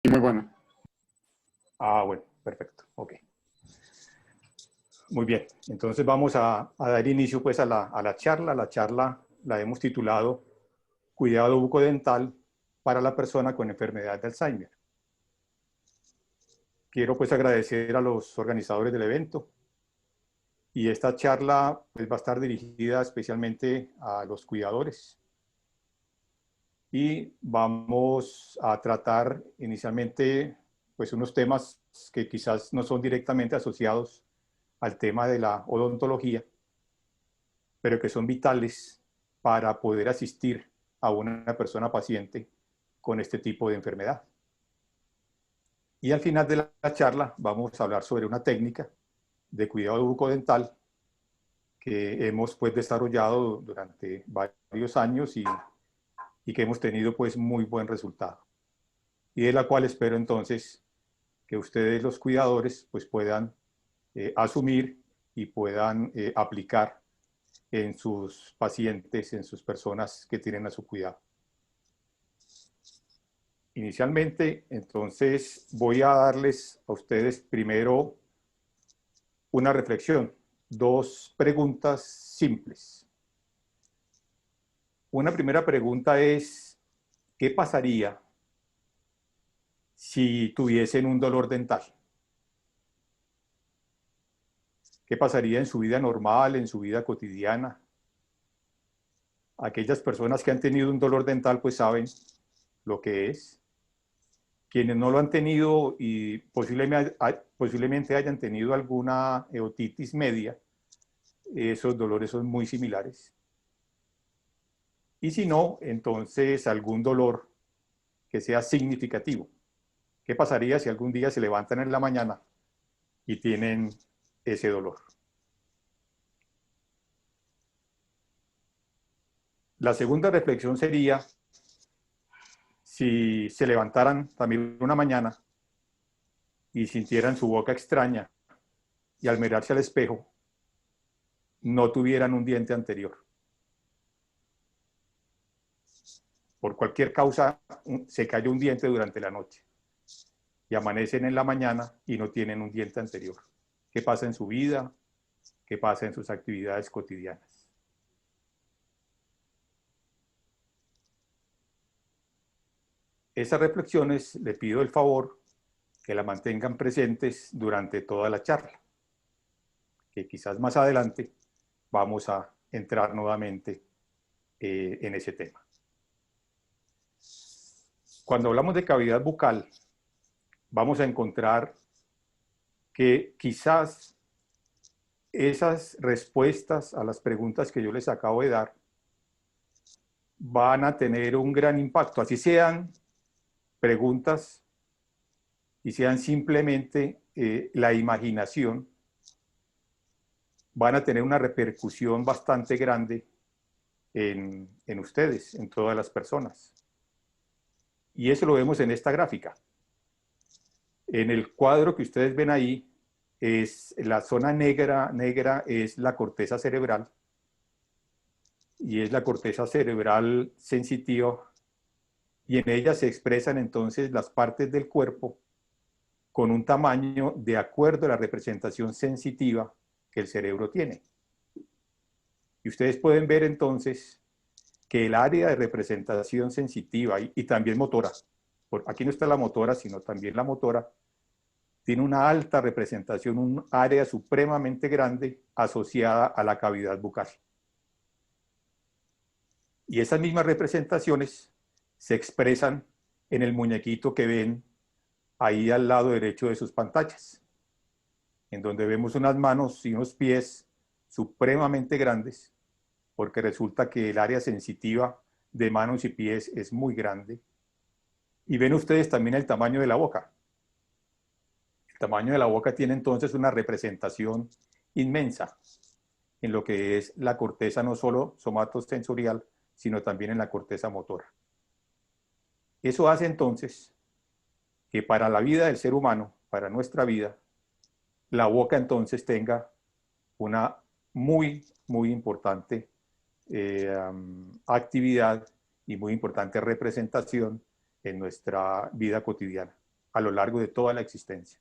Y muy bueno. Ah, bueno, perfecto. Ok. Muy bien. Entonces vamos a dar inicio pues a la charla. La charla la hemos titulado Cuidado bucodental para la persona con enfermedad de Alzheimer. Quiero pues agradecer a los organizadores del evento y esta charla pues va a estar dirigida especialmente a los cuidadores y vamos a tratar inicialmente pues unos temas que quizás no son directamente asociados al tema de la odontología, pero que son vitales para poder asistir a una persona paciente con este tipo de enfermedad. Y al final de la charla vamos a hablar sobre una técnica de cuidado bucodental que hemos pues desarrollado durante varios años y que hemos tenido pues muy buen resultado. Y de la cual espero entonces que ustedes los cuidadores pues puedan asumir y puedan aplicar en sus pacientes, en sus personas que tienen a su cuidado. Inicialmente, entonces, voy a darles a ustedes primero una reflexión, dos preguntas simples. Una primera pregunta es, ¿qué pasaría si tuviesen un dolor dental? ¿Qué pasaría en su vida normal, en su vida cotidiana? Aquellas personas que han tenido un dolor dental pues saben lo que es. Quienes no lo han tenido y posiblemente hayan tenido alguna otitis media, esos dolores son muy similares. Y si no, entonces algún dolor que sea significativo. ¿Qué pasaría si algún día se levantan en la mañana y tienen ese dolor? La segunda reflexión sería si se levantaran también una mañana y sintieran su boca extraña y al mirarse al espejo no tuvieran un diente anterior. Por cualquier causa se cayó un diente durante la noche y amanecen en la mañana y no tienen un diente anterior. ¿Qué pasa en su vida? ¿Qué pasa en sus actividades cotidianas? Esas reflexiones le pido el favor que la mantengan presentes durante toda la charla, que quizás más adelante vamos a entrar nuevamente en ese tema. Cuando hablamos de cavidad bucal, vamos a encontrar que quizás esas respuestas a las preguntas que yo les acabo de dar van a tener un gran impacto, así sean preguntas y sean simplemente la imaginación, van a tener una repercusión bastante grande en ustedes, en todas las personas. Y eso lo vemos en esta gráfica. En el cuadro que ustedes ven ahí, es la zona negra es la corteza cerebral, y es la corteza cerebral sensitiva, y en ella se expresan entonces las partes del cuerpo con un tamaño de acuerdo a la representación sensitiva que el cerebro tiene. Y ustedes pueden ver entonces que el área de representación sensitiva y también motora, aquí no está la motora, sino también la motora, tiene una alta representación, un área supremamente grande asociada a la cavidad bucal. Y esas mismas representaciones se expresan en el muñequito que ven ahí al lado derecho de sus pantallas, en donde vemos unas manos y unos pies supremamente grandes, porque resulta que el área sensitiva de manos y pies es muy grande. Y ven ustedes también el tamaño de la boca. El tamaño de la boca tiene entonces una representación inmensa en lo que es la corteza no solo somatosensorial, sino también en la corteza motora. Eso hace entonces que para la vida del ser humano, para nuestra vida, la boca entonces tenga una muy importante actividad y muy importante representación en nuestra vida cotidiana. a lo largo de toda la existencia,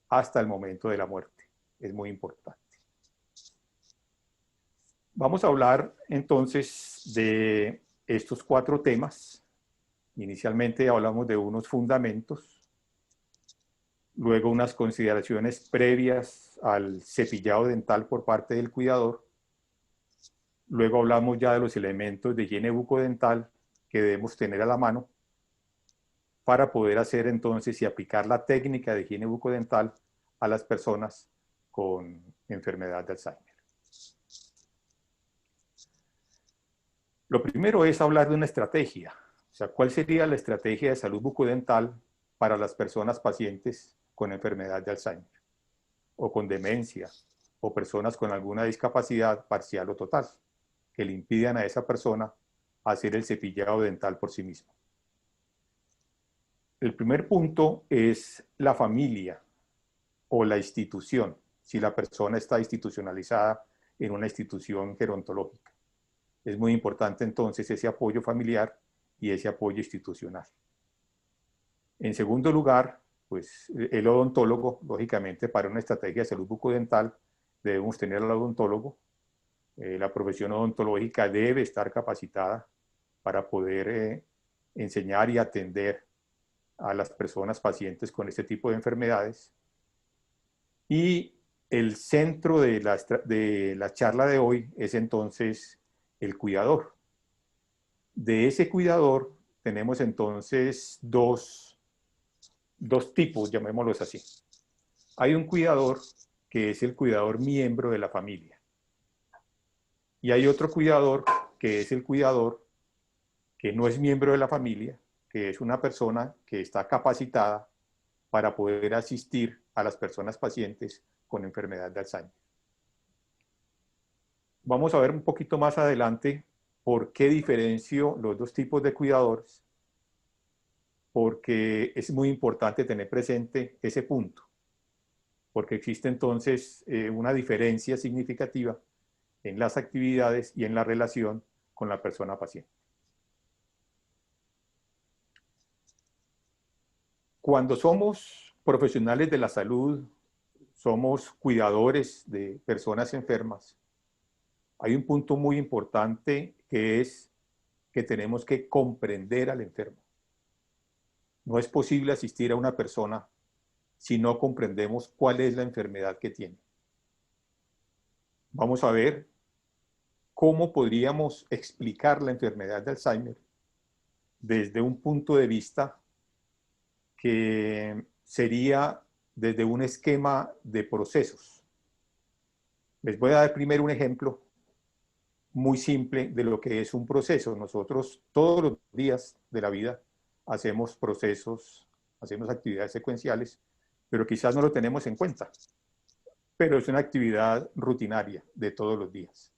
hasta el momento de la muerte. Es muy importante. Vamos a hablar entonces de estos 4 temas. Inicialmente hablamos de unos fundamentos, luego unas consideraciones previas al cepillado dental por parte del cuidador, luego hablamos ya de los elementos de higiene bucodental que debemos tener a la mano para poder hacer entonces y aplicar la técnica de higiene bucodental a las personas con enfermedad de Alzheimer. Lo primero es hablar de una estrategia. O sea, ¿cuál sería la estrategia de salud bucodental para las personas pacientes con enfermedad de Alzheimer? O con demencia, o personas con alguna discapacidad parcial o total, que le impidan a esa persona hacer el cepillado dental por sí mismo. El primer punto es la familia o la institución, si la persona está institucionalizada en una institución gerontológica. Es muy importante entonces ese apoyo familiar y ese apoyo institucional. En segundo lugar, pues el odontólogo, lógicamente para una estrategia de salud bucodental debemos tener al odontólogo. La profesión odontológica debe estar capacitada para poder enseñar y atender a las personas pacientes con este tipo de enfermedades. Y el centro de la charla de hoy es entonces el cuidador. De ese cuidador tenemos entonces dos tipos, llamémoslos así. Hay un cuidador que es el cuidador miembro de la familia. Y hay otro cuidador que es el cuidador que no es miembro de la familia, que es una persona que está capacitada para poder asistir a las personas pacientes con enfermedad de Alzheimer. Vamos a ver un poquito más adelante por qué diferencio los 2 tipos de cuidadores, porque es muy importante tener presente ese punto, porque existe entonces una diferencia significativa en las actividades y en la relación con la persona paciente. Cuando somos profesionales de la salud, somos cuidadores de personas enfermas, hay un punto muy importante que es que tenemos que comprender al enfermo. No es posible asistir a una persona si no comprendemos cuál es la enfermedad que tiene. Vamos a ver cómo podríamos explicar la enfermedad de Alzheimer desde un punto de vista que sería desde un esquema de procesos. Les voy a dar primero un ejemplo muy simple de lo que es un proceso. Nosotros todos los días de la vida hacemos procesos, hacemos actividades secuenciales, pero quizás no lo tenemos en cuenta. Pero es una actividad rutinaria de todos los días.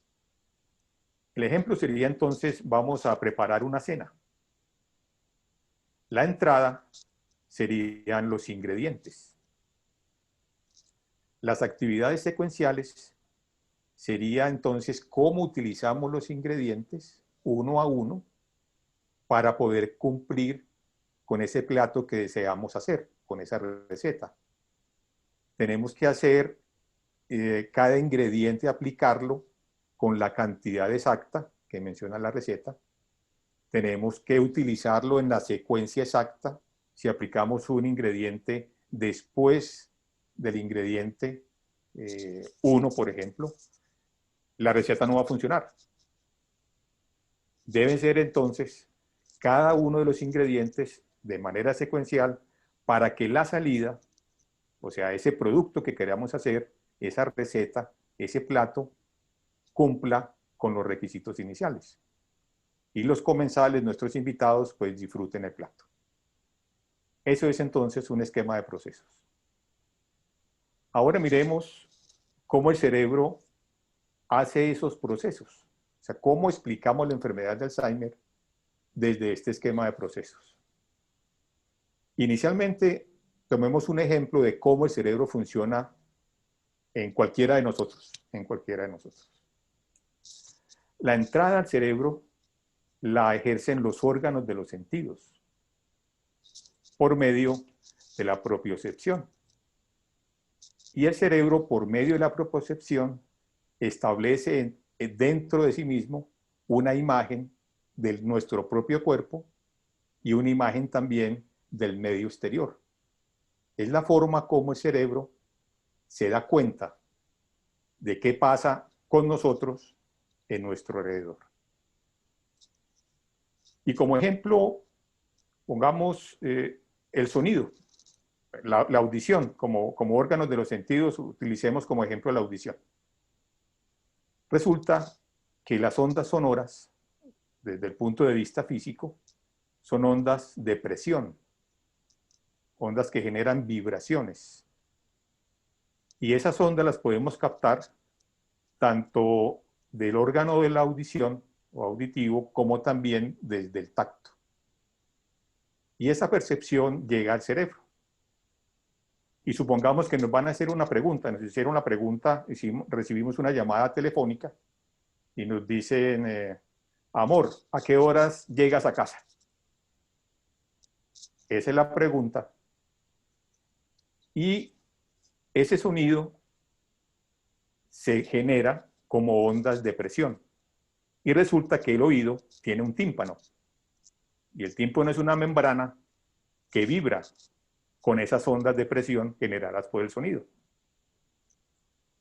El ejemplo sería entonces, vamos a preparar una cena. La entrada serían los ingredientes. Las actividades secuenciales sería entonces cómo utilizamos los ingredientes uno a uno para poder cumplir con ese plato que deseamos hacer, con esa receta. Tenemos que hacer cada ingrediente, aplicarlo con la cantidad exacta que menciona la receta. Tenemos que utilizarlo en la secuencia exacta. Si aplicamos un ingrediente después del ingrediente 1, por ejemplo, la receta no va a funcionar. Deben ser entonces cada uno de los ingredientes de manera secuencial para que la salida, o sea, ese producto que queramos hacer, esa receta, ese plato, cumpla con los requisitos iniciales. Y los comensales, nuestros invitados, pues disfruten el plato. Eso es entonces un esquema de procesos. Ahora miremos cómo el cerebro hace esos procesos. O sea, cómo explicamos la enfermedad de Alzheimer desde este esquema de procesos. Inicialmente, tomemos un ejemplo de cómo el cerebro funciona en cualquiera de nosotros, La entrada al cerebro la ejercen los órganos de los sentidos por medio de la propiocepción. Y el cerebro, por medio de la propiocepción, establece dentro de sí mismo una imagen de nuestro propio cuerpo y una imagen también del medio exterior. Es la forma como el cerebro se da cuenta de qué pasa con nosotros en nuestro alrededor. Y como ejemplo, pongamos el sonido, la audición, como órganos de los sentidos, utilicemos como ejemplo la audición. Resulta que las ondas sonoras, desde el punto de vista físico, son ondas de presión, ondas que generan vibraciones. Y esas ondas las podemos captar tanto del órgano de la audición o auditivo, como también desde el tacto. Y esa percepción llega al cerebro. Y supongamos que nos van a hacer una pregunta, nos hicieron una pregunta, recibimos una llamada telefónica y nos dicen, amor, ¿a qué horas llegas a casa? Esa es la pregunta. Y ese sonido se genera como ondas de presión. Y resulta que el oído tiene un tímpano. Y el tímpano es una membrana que vibra con esas ondas de presión generadas por el sonido.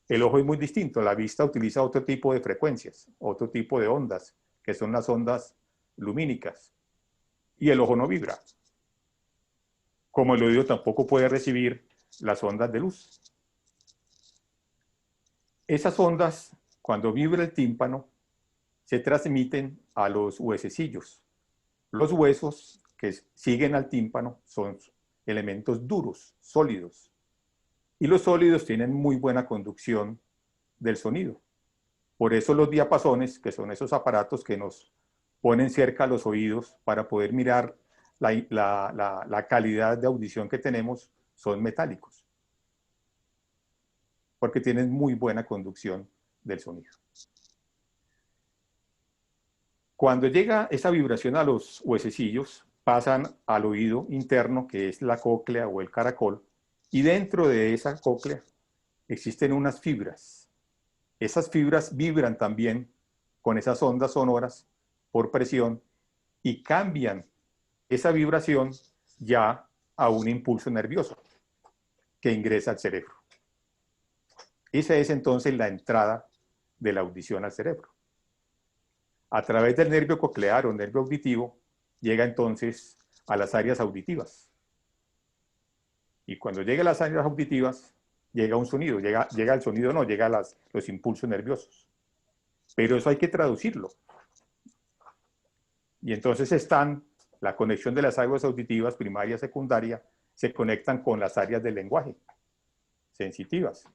El ojo es muy distinto. La vista utiliza otro tipo de frecuencias, otro tipo de ondas, que son las ondas lumínicas. Y el ojo no vibra. Como el oído tampoco puede recibir las ondas de luz. Esas ondas, cuando vibra el tímpano, se transmiten a los huesecillos. Los huesos que siguen al tímpano son elementos duros, sólidos. Y los sólidos tienen muy buena conducción del sonido. Por eso los diapasones, que son esos aparatos que nos ponen cerca a los oídos para poder mirar la calidad de audición que tenemos, son metálicos. Porque tienen muy buena conducción del sonido. Cuando llega esa vibración a los huesecillos, pasan al oído interno, que es la cóclea o el caracol, y dentro de esa cóclea existen unas fibras. Esas fibras vibran también con esas ondas sonoras por presión y cambian esa vibración ya a un impulso nervioso que ingresa al cerebro. Esa es entonces la entrada de la audición al cerebro. A través del nervio coclear o nervio auditivo, llega entonces a las áreas auditivas. Y cuando llega a las áreas auditivas, llega un sonido, llega el sonido, no, llega los impulsos nerviosos. Pero eso hay que traducirlo. Y entonces están la conexión de las áreas auditivas, primaria, secundaria, se conectan con las áreas del lenguaje, sensitivas.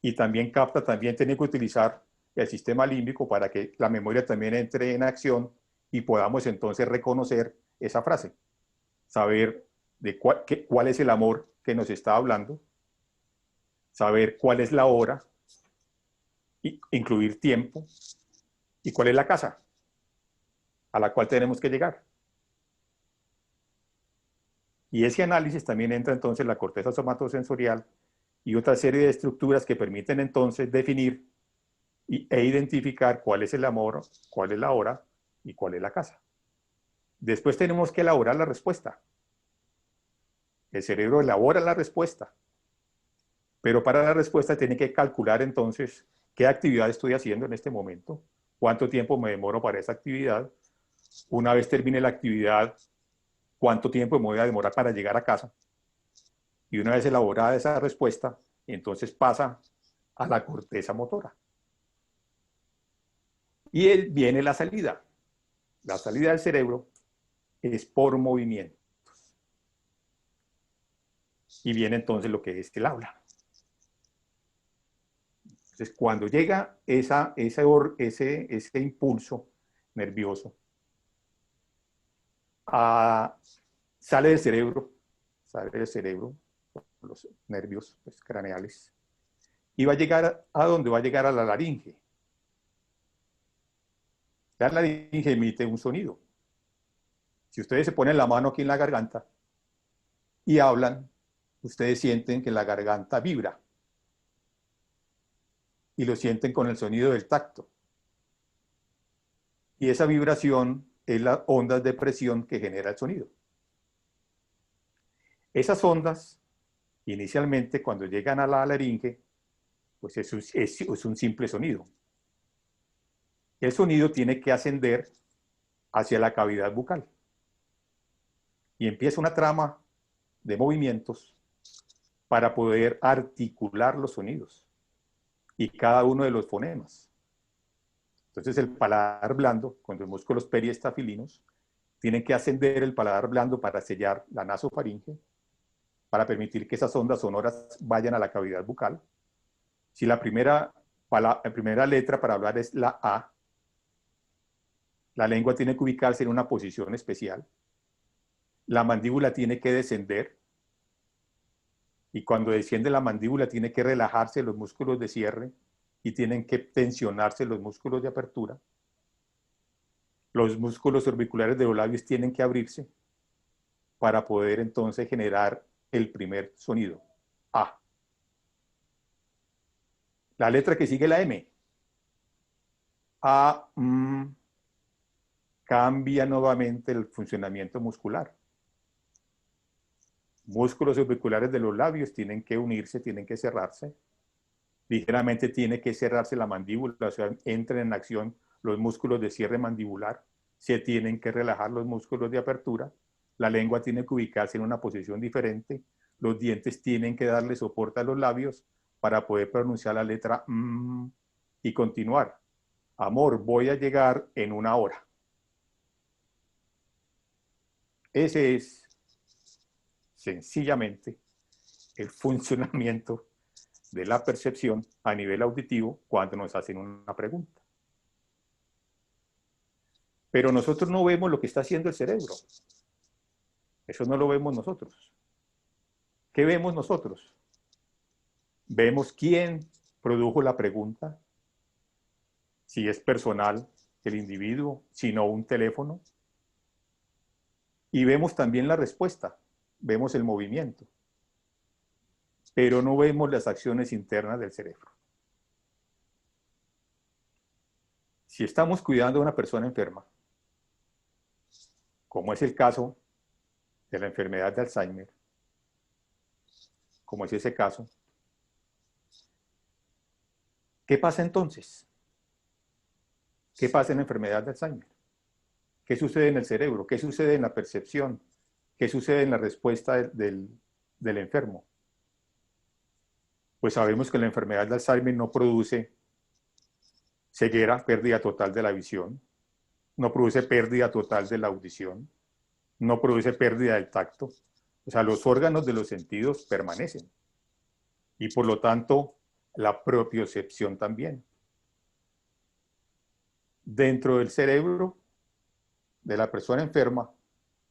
Y también capta, también tiene que utilizar el sistema límbico para que la memoria también entre en acción y podamos entonces reconocer esa frase, saber de cuál es el amor que nos está hablando, saber cuál es la hora, incluir tiempo y cuál es la casa a la cual tenemos que llegar. Y ese análisis también entra entonces en la corteza somatosensorial y otra serie de estructuras que permiten entonces definir e identificar cuál es el amor, cuál es la hora y cuál es la casa. Después tenemos que elaborar la respuesta. El cerebro elabora la respuesta, pero para la respuesta tiene que calcular entonces qué actividad estoy haciendo en este momento, cuánto tiempo me demoro para esa actividad, una vez termine la actividad, cuánto tiempo me voy a demorar para llegar a casa. Y una vez elaborada esa respuesta, entonces pasa a la corteza motora. Y viene la salida. La salida del cerebro es por movimientos. Y viene entonces lo que es el habla. Entonces, cuando llega ese impulso nervioso, sale del cerebro, los nervios craneales, y va a llegar a donde va a llegar a la laringe. La laringe emite un sonido. Si ustedes se ponen la mano aquí en la garganta y hablan, ustedes sienten que la garganta vibra y lo sienten con el sonido del tacto. Y esa vibración es las ondas de presión que genera el sonido. Esas ondas, inicialmente, cuando llegan a la laringe, pues es un simple sonido. El sonido tiene que ascender hacia la cavidad bucal. Y empieza una trama de movimientos para poder articular los sonidos y cada uno de los fonemas. Entonces el paladar blando, con los músculos periestafilinos, tienen que ascender el paladar blando para sellar la nasofaringe, para permitir que esas ondas sonoras vayan a la cavidad bucal. Si la primera letra para hablar es la A, la lengua tiene que ubicarse en una posición especial. La mandíbula tiene que descender. Y cuando desciende la mandíbula tiene que relajarse los músculos de cierre y tienen que tensionarse los músculos de apertura. Los músculos orbiculares de los labios tienen que abrirse para poder entonces generar el primer sonido, A. La letra que sigue, la M. A, cambia nuevamente el funcionamiento muscular. Músculos orbiculares de los labios tienen que unirse, tienen que cerrarse. Ligeramente tiene que cerrarse la mandíbula, o sea, entran en acción los músculos de cierre mandibular, se tienen que relajar los músculos de apertura, la lengua tiene que ubicarse en una posición diferente, los dientes tienen que darle soporte a los labios para poder pronunciar la letra y continuar. Amor, voy a llegar en 1 hora. Ese es sencillamente el funcionamiento de la percepción a nivel auditivo cuando nos hacen una pregunta. Pero nosotros no vemos lo que está haciendo el cerebro. Eso no lo vemos nosotros. ¿Qué vemos nosotros? Vemos quién produjo la pregunta, si es personal el individuo, si no un teléfono. Y vemos también la respuesta, vemos el movimiento, pero no vemos las acciones internas del cerebro. Si estamos cuidando a una persona enferma, como es el caso de la enfermedad de Alzheimer, como es ese caso, ¿qué pasa entonces? ¿Qué pasa en la enfermedad de Alzheimer? ¿Qué sucede en el cerebro? ¿Qué sucede en la percepción? ¿Qué sucede en la respuesta del enfermo? Pues sabemos que la enfermedad de Alzheimer no produce ceguera, pérdida total de la visión, no produce pérdida total de la audición, no produce pérdida del tacto. O sea, los órganos de los sentidos permanecen. Y por lo tanto, la propiocepción también. Dentro del cerebro de la persona enferma,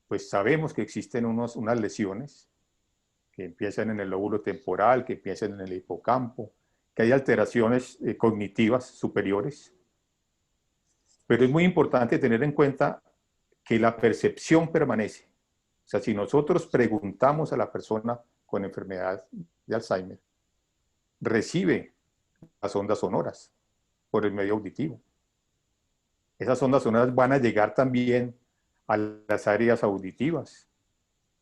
pues sabemos que existen unas lesiones que empiezan en el lóbulo temporal, que empiezan en el hipocampo, que hay alteraciones cognitivas superiores. Pero es muy importante tener en cuenta que la percepción permanece. O sea, si nosotros preguntamos a la persona con enfermedad de Alzheimer, recibe las ondas sonoras por el medio auditivo. Esas ondas sonoras van a llegar también a las áreas auditivas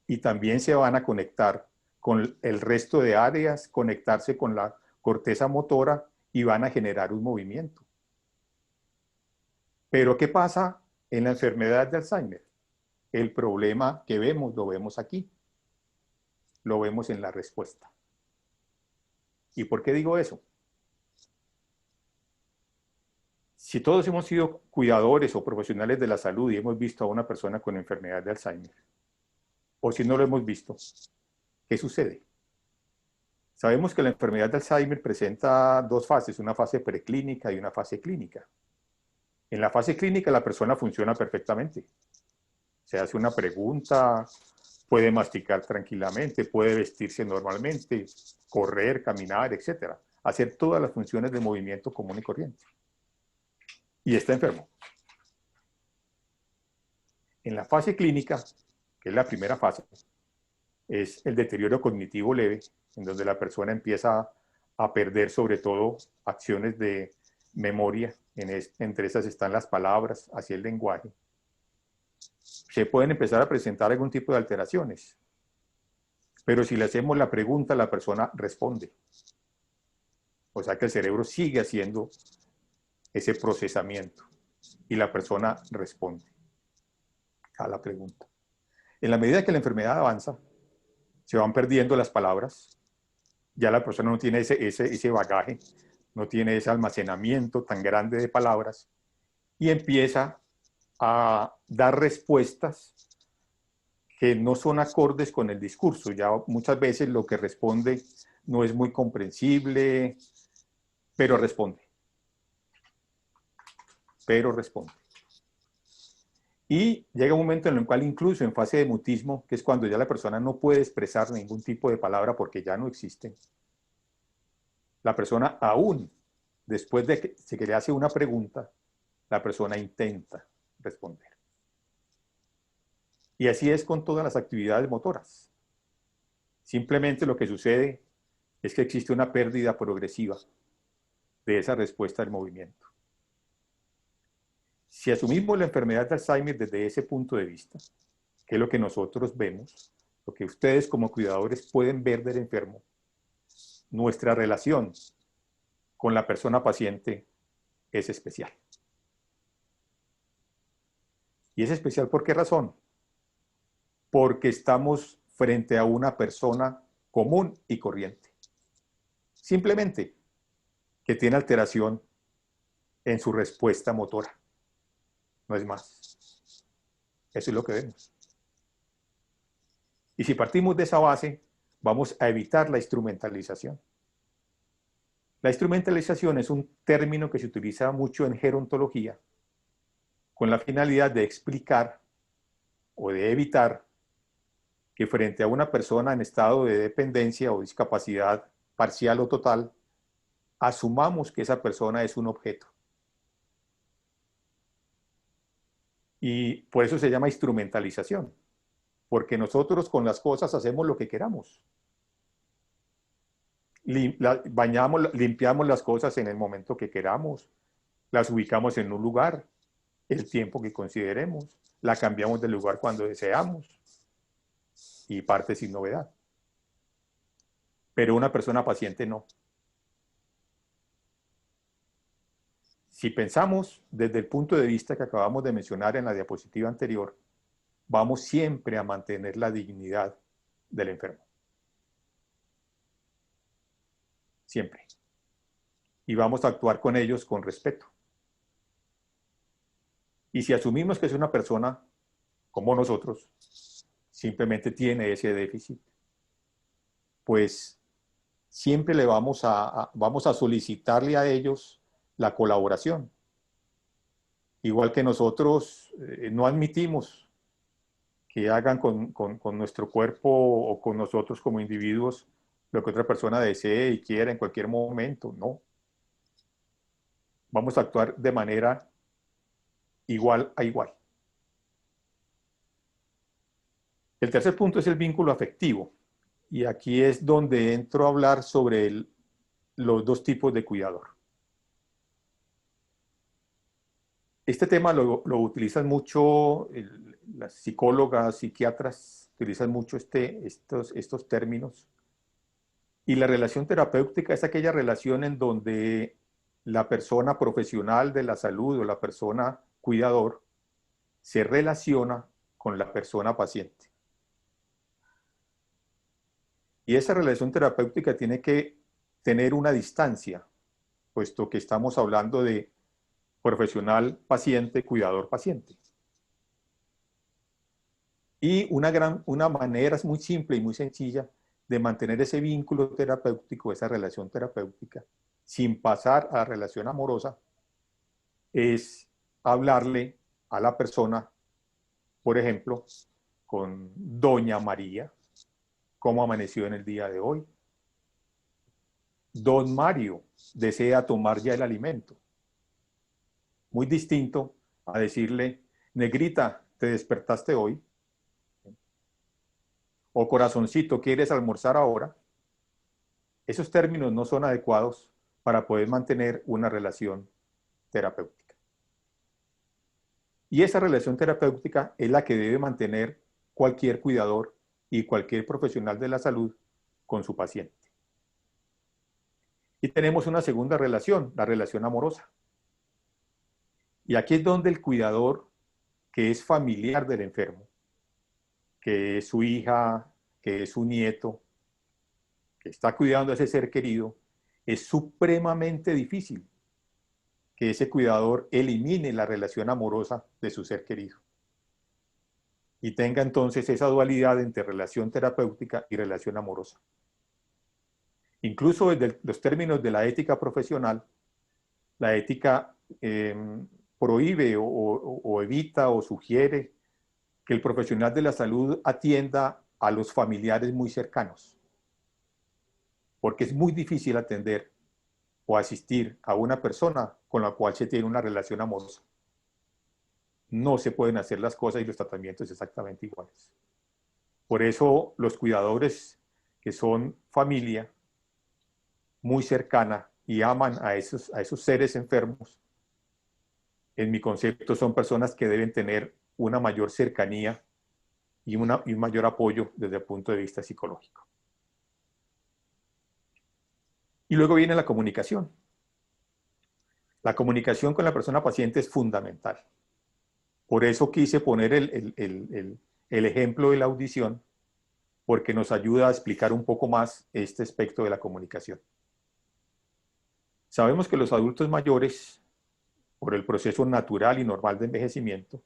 y también se van a conectar con el resto de áreas, conectarse con la corteza motora y van a generar un movimiento. Pero ¿qué pasa en la enfermedad de Alzheimer? El problema que vemos, lo vemos aquí. Lo vemos en la respuesta. ¿Y por qué digo eso? Si todos hemos sido cuidadores o profesionales de la salud y hemos visto a una persona con enfermedad de Alzheimer, o si no lo hemos visto, ¿qué sucede? Sabemos que la enfermedad de Alzheimer presenta 2 fases, una fase preclínica y una fase clínica. En la fase clínica la persona funciona perfectamente. Se hace una pregunta, puede masticar tranquilamente, puede vestirse normalmente, correr, caminar, etc. Hacer todas las funciones de movimiento común y corriente. Y está enfermo. En la fase clínica, que es la primera fase, es el deterioro cognitivo leve, en donde la persona empieza a perder sobre todo acciones de memoria, entre esas están las palabras, así el lenguaje. Se pueden empezar a presentar algún tipo de alteraciones, pero si le hacemos la pregunta, la persona responde. O sea que el cerebro sigue haciendo ese procesamiento y la persona responde a la pregunta. En la medida que la enfermedad avanza, se van perdiendo las palabras, ya la persona no tiene ese bagaje, no tiene ese almacenamiento tan grande de palabras y empieza a dar respuestas que no son acordes con el discurso. Ya muchas veces lo que responde no es muy comprensible, pero responde. Pero responde. Y llega un momento en el cual incluso en fase de mutismo, que es cuando ya la persona no puede expresar ningún tipo de palabra porque ya no existe, la persona aún, después de que se le hace una pregunta, la persona intenta responder. Y así es con todas las actividades motoras. Simplemente lo que sucede es que existe una pérdida progresiva de esa respuesta del movimiento. Si asumimos la enfermedad de Alzheimer desde ese punto de vista, que es lo que nosotros vemos, lo que ustedes como cuidadores pueden ver del enfermo, nuestra relación con la persona paciente es especial. ¿Y es especial por qué razón? Porque estamos frente a una persona común y corriente. Simplemente que tiene alteración en su respuesta motora. No es más. Eso es lo que vemos. Y si partimos de esa base, vamos a evitar la instrumentalización. La instrumentalización es un término que se utiliza mucho en gerontología con la finalidad de explicar o de evitar que frente a una persona en estado de dependencia o discapacidad parcial o total, asumamos que esa persona es un objeto. Y por eso se llama instrumentalización, porque nosotros con las cosas hacemos lo que queramos. Limpiamos las cosas en el momento que queramos, las ubicamos en un lugar, el tiempo que consideremos, la cambiamos de lugar cuando deseamos y parte sin novedad. Pero una persona paciente no. Si pensamos desde el punto de vista que acabamos de mencionar en la diapositiva anterior, vamos siempre a mantener la dignidad del enfermo. Siempre. Y vamos a actuar con ellos con respeto. Y si asumimos que es una persona como nosotros, simplemente tiene ese déficit, pues siempre le vamos a solicitarle a ellos la colaboración. Igual que nosotros no admitimos que hagan con nuestro cuerpo o con nosotros como individuos lo que otra persona desee y quiera en cualquier momento, no. Vamos a actuar de manera igual a igual. El tercer punto es el vínculo afectivo. Y aquí es donde entro a hablar sobre los dos tipos de cuidador. Este tema lo utilizan mucho las psicólogas, psiquiatras, utilizan mucho estos términos. Y la relación terapéutica es aquella relación en donde la persona profesional de la salud o la persona cuidador se relaciona con la persona paciente. Y esa relación terapéutica tiene que tener una distancia, puesto que estamos hablando de profesional paciente, cuidador paciente. Y una manera muy simple y muy sencilla de mantener ese vínculo terapéutico, esa relación terapéutica, sin pasar a la relación amorosa, es hablarle a la persona, por ejemplo, con Doña María, cómo amaneció en el día de hoy. Don Mario desea tomar ya el alimento. Muy distinto a decirle, negrita, ¿te despertaste hoy? o corazoncito, ¿quieres almorzar ahora? Esos términos no son adecuados para poder mantener una relación terapéutica. Y esa relación terapéutica es la que debe mantener cualquier cuidador y cualquier profesional de la salud con su paciente. Y tenemos una segunda relación, la relación amorosa. Y aquí es donde el cuidador, que es familiar del enfermo, que es su hija, que es su nieto, que está cuidando a ese ser querido, es supremamente difícil que ese cuidador elimine la relación amorosa de su ser querido y tenga entonces esa dualidad entre relación terapéutica y relación amorosa. Incluso desde los términos de la ética profesional, la ética prohíbe o evita o sugiere que el profesional de la salud atienda a los familiares muy cercanos, porque es muy difícil atender o asistir a una persona con la cual se tiene una relación amorosa. No se pueden hacer las cosas y los tratamientos exactamente iguales. Por eso los cuidadores que son familia muy cercana y aman a esos seres enfermos, en mi concepto son personas que deben tener una mayor cercanía y un mayor apoyo desde el punto de vista psicológico. Y luego viene la comunicación. La comunicación con la persona paciente es fundamental. Por eso quise poner el ejemplo de la audición, porque nos ayuda a explicar un poco más este aspecto de la comunicación. Sabemos que los adultos mayores, por el proceso natural y normal de envejecimiento,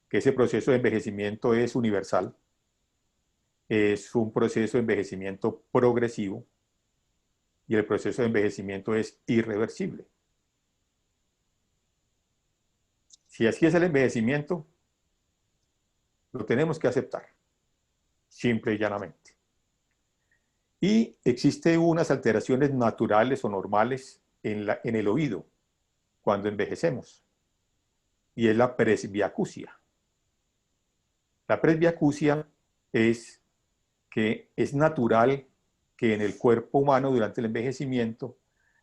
que ese proceso de envejecimiento es universal, es un proceso de envejecimiento progresivo y el proceso de envejecimiento es irreversible. Si así es el envejecimiento, lo tenemos que aceptar, simple y llanamente. Y existen unas alteraciones naturales o normales en el oído cuando envejecemos, y es la presbiacusia. La presbiacusia es que es natural que en el cuerpo humano durante el envejecimiento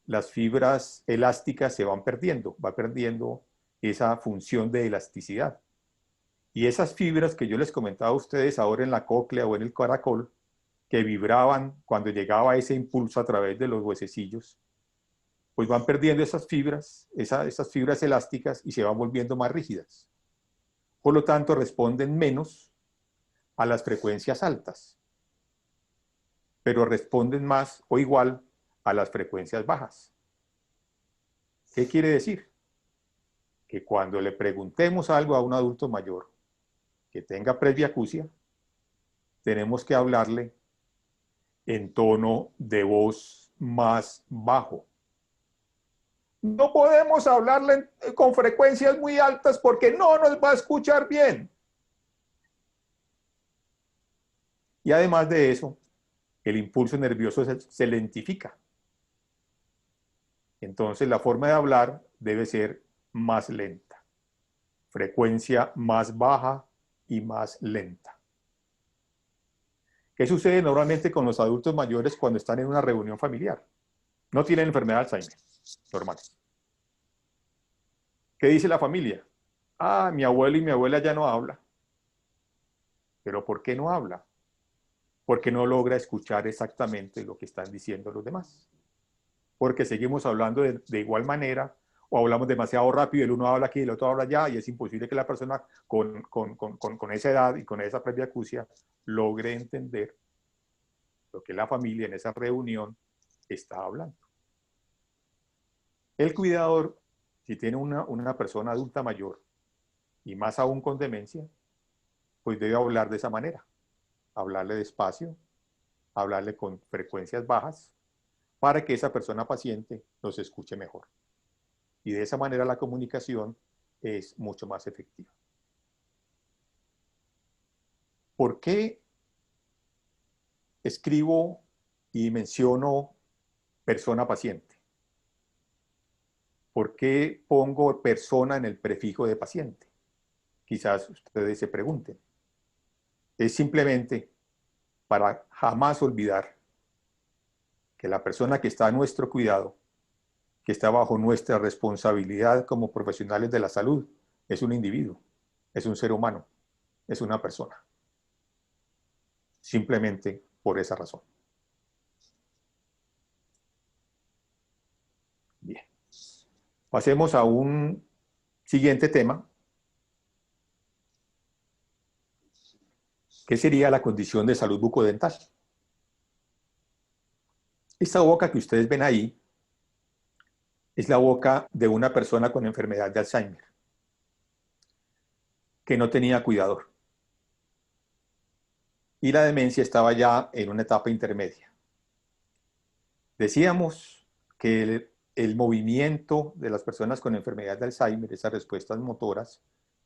las fibras elásticas se van perdiendo, va perdiendo esa función de elasticidad. Y esas fibras que yo les comentaba a ustedes ahora en la cóclea o en el caracol, que vibraban cuando llegaba ese impulso a través de los huesecillos, pues van perdiendo esas fibras elásticas y se van volviendo más rígidas. Por lo tanto, responden menos a las frecuencias altas, pero responden más o igual a las frecuencias bajas. ¿Qué quiere decir? Que cuando le preguntemos algo a un adulto mayor que tenga presbiacusia, tenemos que hablarle en tono de voz más bajo. No podemos hablarle con frecuencias muy altas porque no nos va a escuchar bien. Y además de eso, el impulso nervioso se lentifica. Entonces la forma de hablar debe ser más lenta, frecuencia más baja y más lenta. ¿Qué sucede normalmente con los adultos mayores cuando están en una reunión familiar? No tienen enfermedad de Alzheimer, normal. ¿Qué dice la familia? Ah, mi abuelo y mi abuela ya no hablan. ¿Pero por qué no habla? Porque no logra escuchar exactamente lo que están diciendo los demás. Porque seguimos hablando de igual manera o hablamos demasiado rápido, el uno habla aquí y el otro habla allá y es imposible que la persona con esa edad y con esa presbiacusia logre entender lo que la familia en esa reunión está hablando. El cuidador, si tiene una persona adulta mayor y más aún con demencia, pues debe hablar de esa manera, hablarle despacio, hablarle con frecuencias bajas para que esa persona paciente nos escuche mejor. Y de esa manera la comunicación es mucho más efectiva. ¿Por qué escribo y menciono persona paciente? ¿Por qué pongo persona en el prefijo de paciente? Quizás ustedes se pregunten. Es simplemente para jamás olvidar que la persona que está a nuestro cuidado, que está bajo nuestra responsabilidad como profesionales de la salud, es un individuo, es un ser humano, es una persona. Simplemente por esa razón. Bien. Pasemos a un siguiente tema, que sería la condición de salud bucodental. Esta boca que ustedes ven ahí es la boca de una persona con enfermedad de Alzheimer, que no tenía cuidador. Y la demencia estaba ya en una etapa intermedia. Decíamos que el movimiento de las personas con enfermedad de Alzheimer, esas respuestas motoras,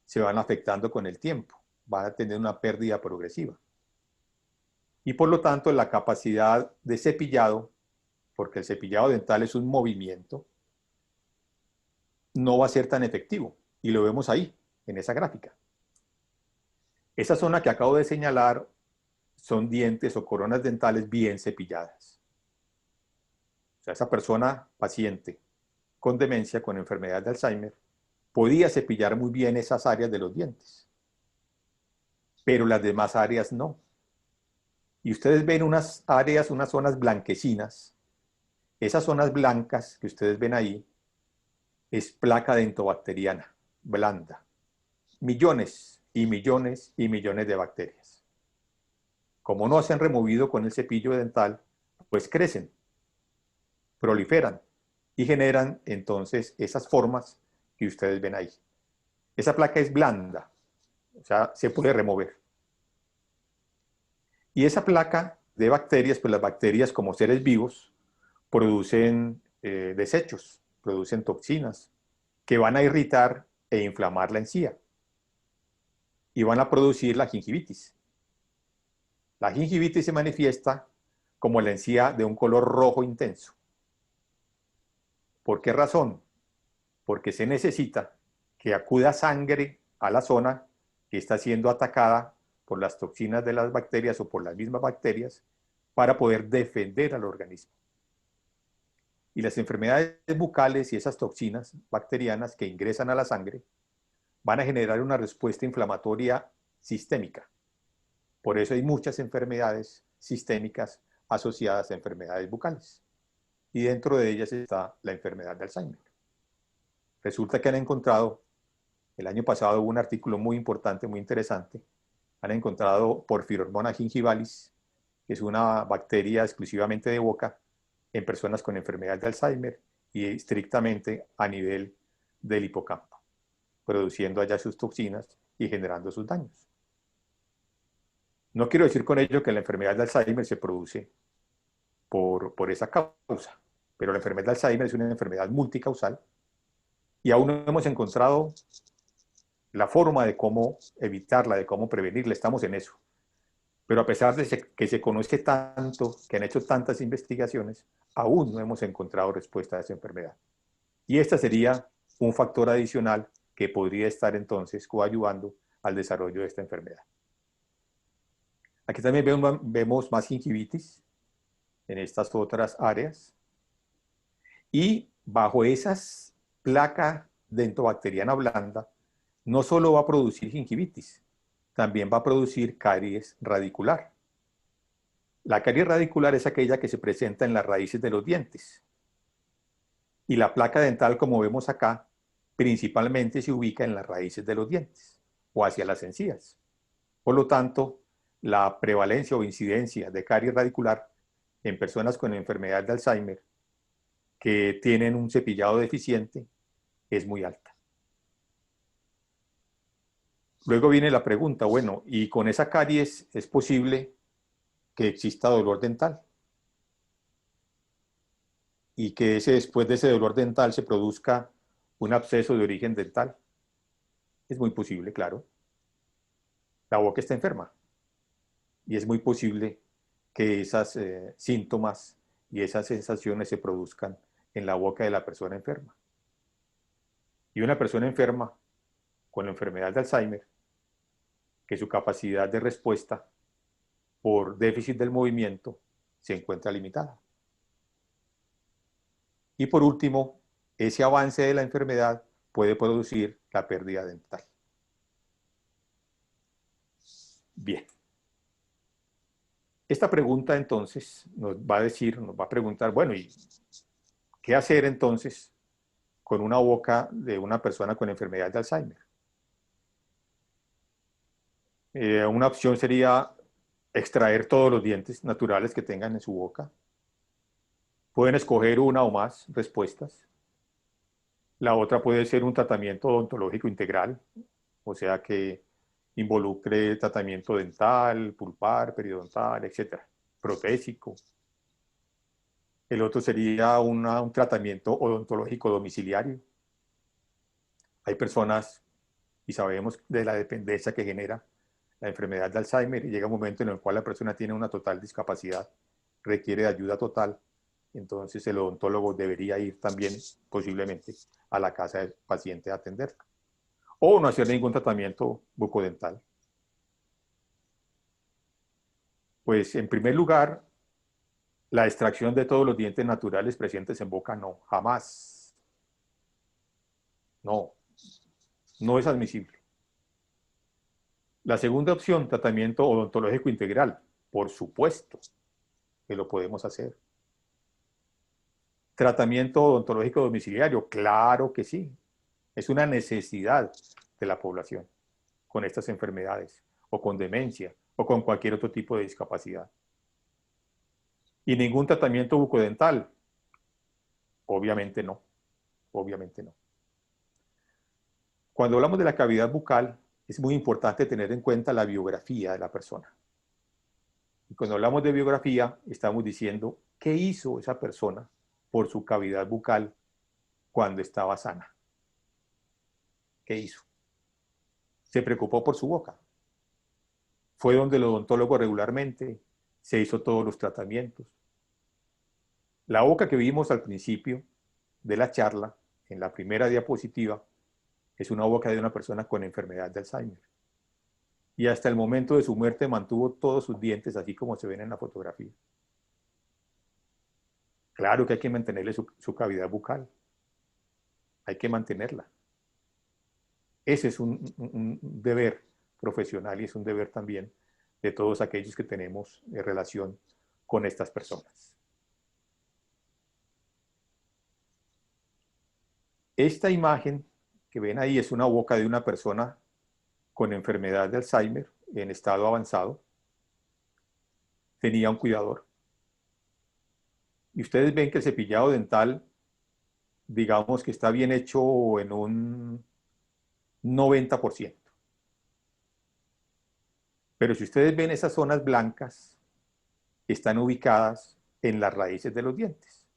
se van afectando con el tiempo, van a tener una pérdida progresiva. Y por lo tanto, la capacidad de cepillado, porque el cepillado dental es un movimiento, no va a ser tan efectivo. Y lo vemos ahí, en esa gráfica. Esa zona que acabo de señalar son dientes o coronas dentales bien cepilladas. O sea, esa persona paciente con demencia, con enfermedad de Alzheimer, podía cepillar muy bien esas áreas de los dientes, pero las demás áreas no. Y ustedes ven unas áreas, unas zonas blanquecinas. Esas zonas blancas que ustedes ven ahí es placa dentobacteriana, blanda. Millones y millones y millones de bacterias. Como no se han removido con el cepillo dental, pues crecen, proliferan y generan entonces esas formas que ustedes ven ahí. Esa placa es blanda, o sea, se puede remover. Y esa placa de bacterias, pues las bacterias como seres vivos producen desechos, producen toxinas que van a irritar e inflamar la encía y van a producir la gingivitis. La gingivitis se manifiesta como la encía de un color rojo intenso. ¿Por qué razón? Porque se necesita que acuda sangre a la zona que está siendo atacada por las toxinas de las bacterias o por las mismas bacterias para poder defender al organismo. Y las enfermedades bucales y esas toxinas bacterianas que ingresan a la sangre van a generar una respuesta inflamatoria sistémica. Por eso hay muchas enfermedades sistémicas asociadas a enfermedades bucales. Y dentro de ellas está la enfermedad de Alzheimer. Resulta que han encontrado, el año pasado hubo un artículo muy importante, muy interesante, han encontrado Porphyromonas gingivalis, que es una bacteria exclusivamente de boca, en personas con enfermedad de Alzheimer y estrictamente a nivel del hipocampo, produciendo allá sus toxinas y generando sus daños. No quiero decir con ello que la enfermedad de Alzheimer se produce por esa causa, pero la enfermedad de Alzheimer es una enfermedad multicausal y aún no hemos encontrado la forma de cómo evitarla, de cómo prevenirla. Estamos en eso. Pero a pesar de que se conoce tanto, que han hecho tantas investigaciones, aún no hemos encontrado respuesta a esa enfermedad. Y esta sería un factor adicional que podría estar entonces coayudando al desarrollo de esta enfermedad. Aquí también vemos más gingivitis en estas otras áreas. Y bajo esas placa dentobacteriana blanda, no solo va a producir gingivitis, también va a producir caries radicular. La caries radicular es aquella que se presenta en las raíces de los dientes. Y la placa dental, como vemos acá, principalmente se ubica en las raíces de los dientes o hacia las encías. Por lo tanto, la prevalencia o incidencia de caries radicular en personas con enfermedad de Alzheimer que tienen un cepillado deficiente es muy alta. Luego viene la pregunta, bueno, ¿y con esa caries es posible que exista dolor dental? Y que después de ese dolor dental se produzca un absceso de origen dental. Es muy posible, claro. La boca está enferma y es muy posible que esos síntomas y esas sensaciones se produzcan en la boca de la persona enferma. Y una persona enferma con la enfermedad de Alzheimer, que su capacidad de respuesta por déficit del movimiento se encuentra limitada. Y por último, ese avance de la enfermedad puede producir la pérdida dental. Bien. Esta pregunta entonces nos va a decir, nos va a preguntar, bueno, ¿y qué hacer entonces con una boca de una persona con enfermedad de Alzheimer? Una opción sería extraer todos los dientes naturales que tengan en su boca. Pueden escoger una o más respuestas. La otra puede ser un tratamiento odontológico integral, o sea que involucre tratamiento dental, pulpar, periodontal, etcétera, protésico. El otro sería un tratamiento odontológico domiciliario. Hay personas, y sabemos de la dependencia que genera la enfermedad de Alzheimer, y llega un momento en el cual la persona tiene una total discapacidad, requiere de ayuda total, entonces el odontólogo debería ir también posiblemente a la casa del paciente a atenderlo. O no hacer ningún tratamiento bucodental. Pues en primer lugar, la extracción de todos los dientes naturales presentes en boca no, jamás. No, no es admisible. La segunda opción, tratamiento odontológico integral, por supuesto que lo podemos hacer. Tratamiento odontológico domiciliario, claro que sí. Es una necesidad de la población con estas enfermedades, o con demencia, o con cualquier otro tipo de discapacidad. Y ningún tratamiento bucodental, obviamente no, obviamente no. Cuando hablamos de la cavidad bucal, es muy importante tener en cuenta la biografía de la persona. Y cuando hablamos de biografía, estamos diciendo qué hizo esa persona por su cavidad bucal cuando estaba sana. ¿Qué hizo? Se preocupó por su boca. Fue donde el odontólogo regularmente, se hizo todos los tratamientos. La boca que vimos al principio de la charla, en la primera diapositiva, es una boca de una persona con enfermedad de Alzheimer. Y hasta el momento de su muerte mantuvo todos sus dientes, así como se ven en la fotografía. Claro que hay que mantenerle su cavidad bucal. Hay que mantenerla. Ese es un deber profesional y es un deber también de todos aquellos que tenemos relación con estas personas. Esta imagen que ven ahí es una boca de una persona con enfermedad de Alzheimer en estado avanzado. Tenía un cuidador. Y ustedes ven que el cepillado dental, digamos que está bien hecho en un 90%. Pero si ustedes ven esas zonas blancas, están ubicadas en las raíces de los dientes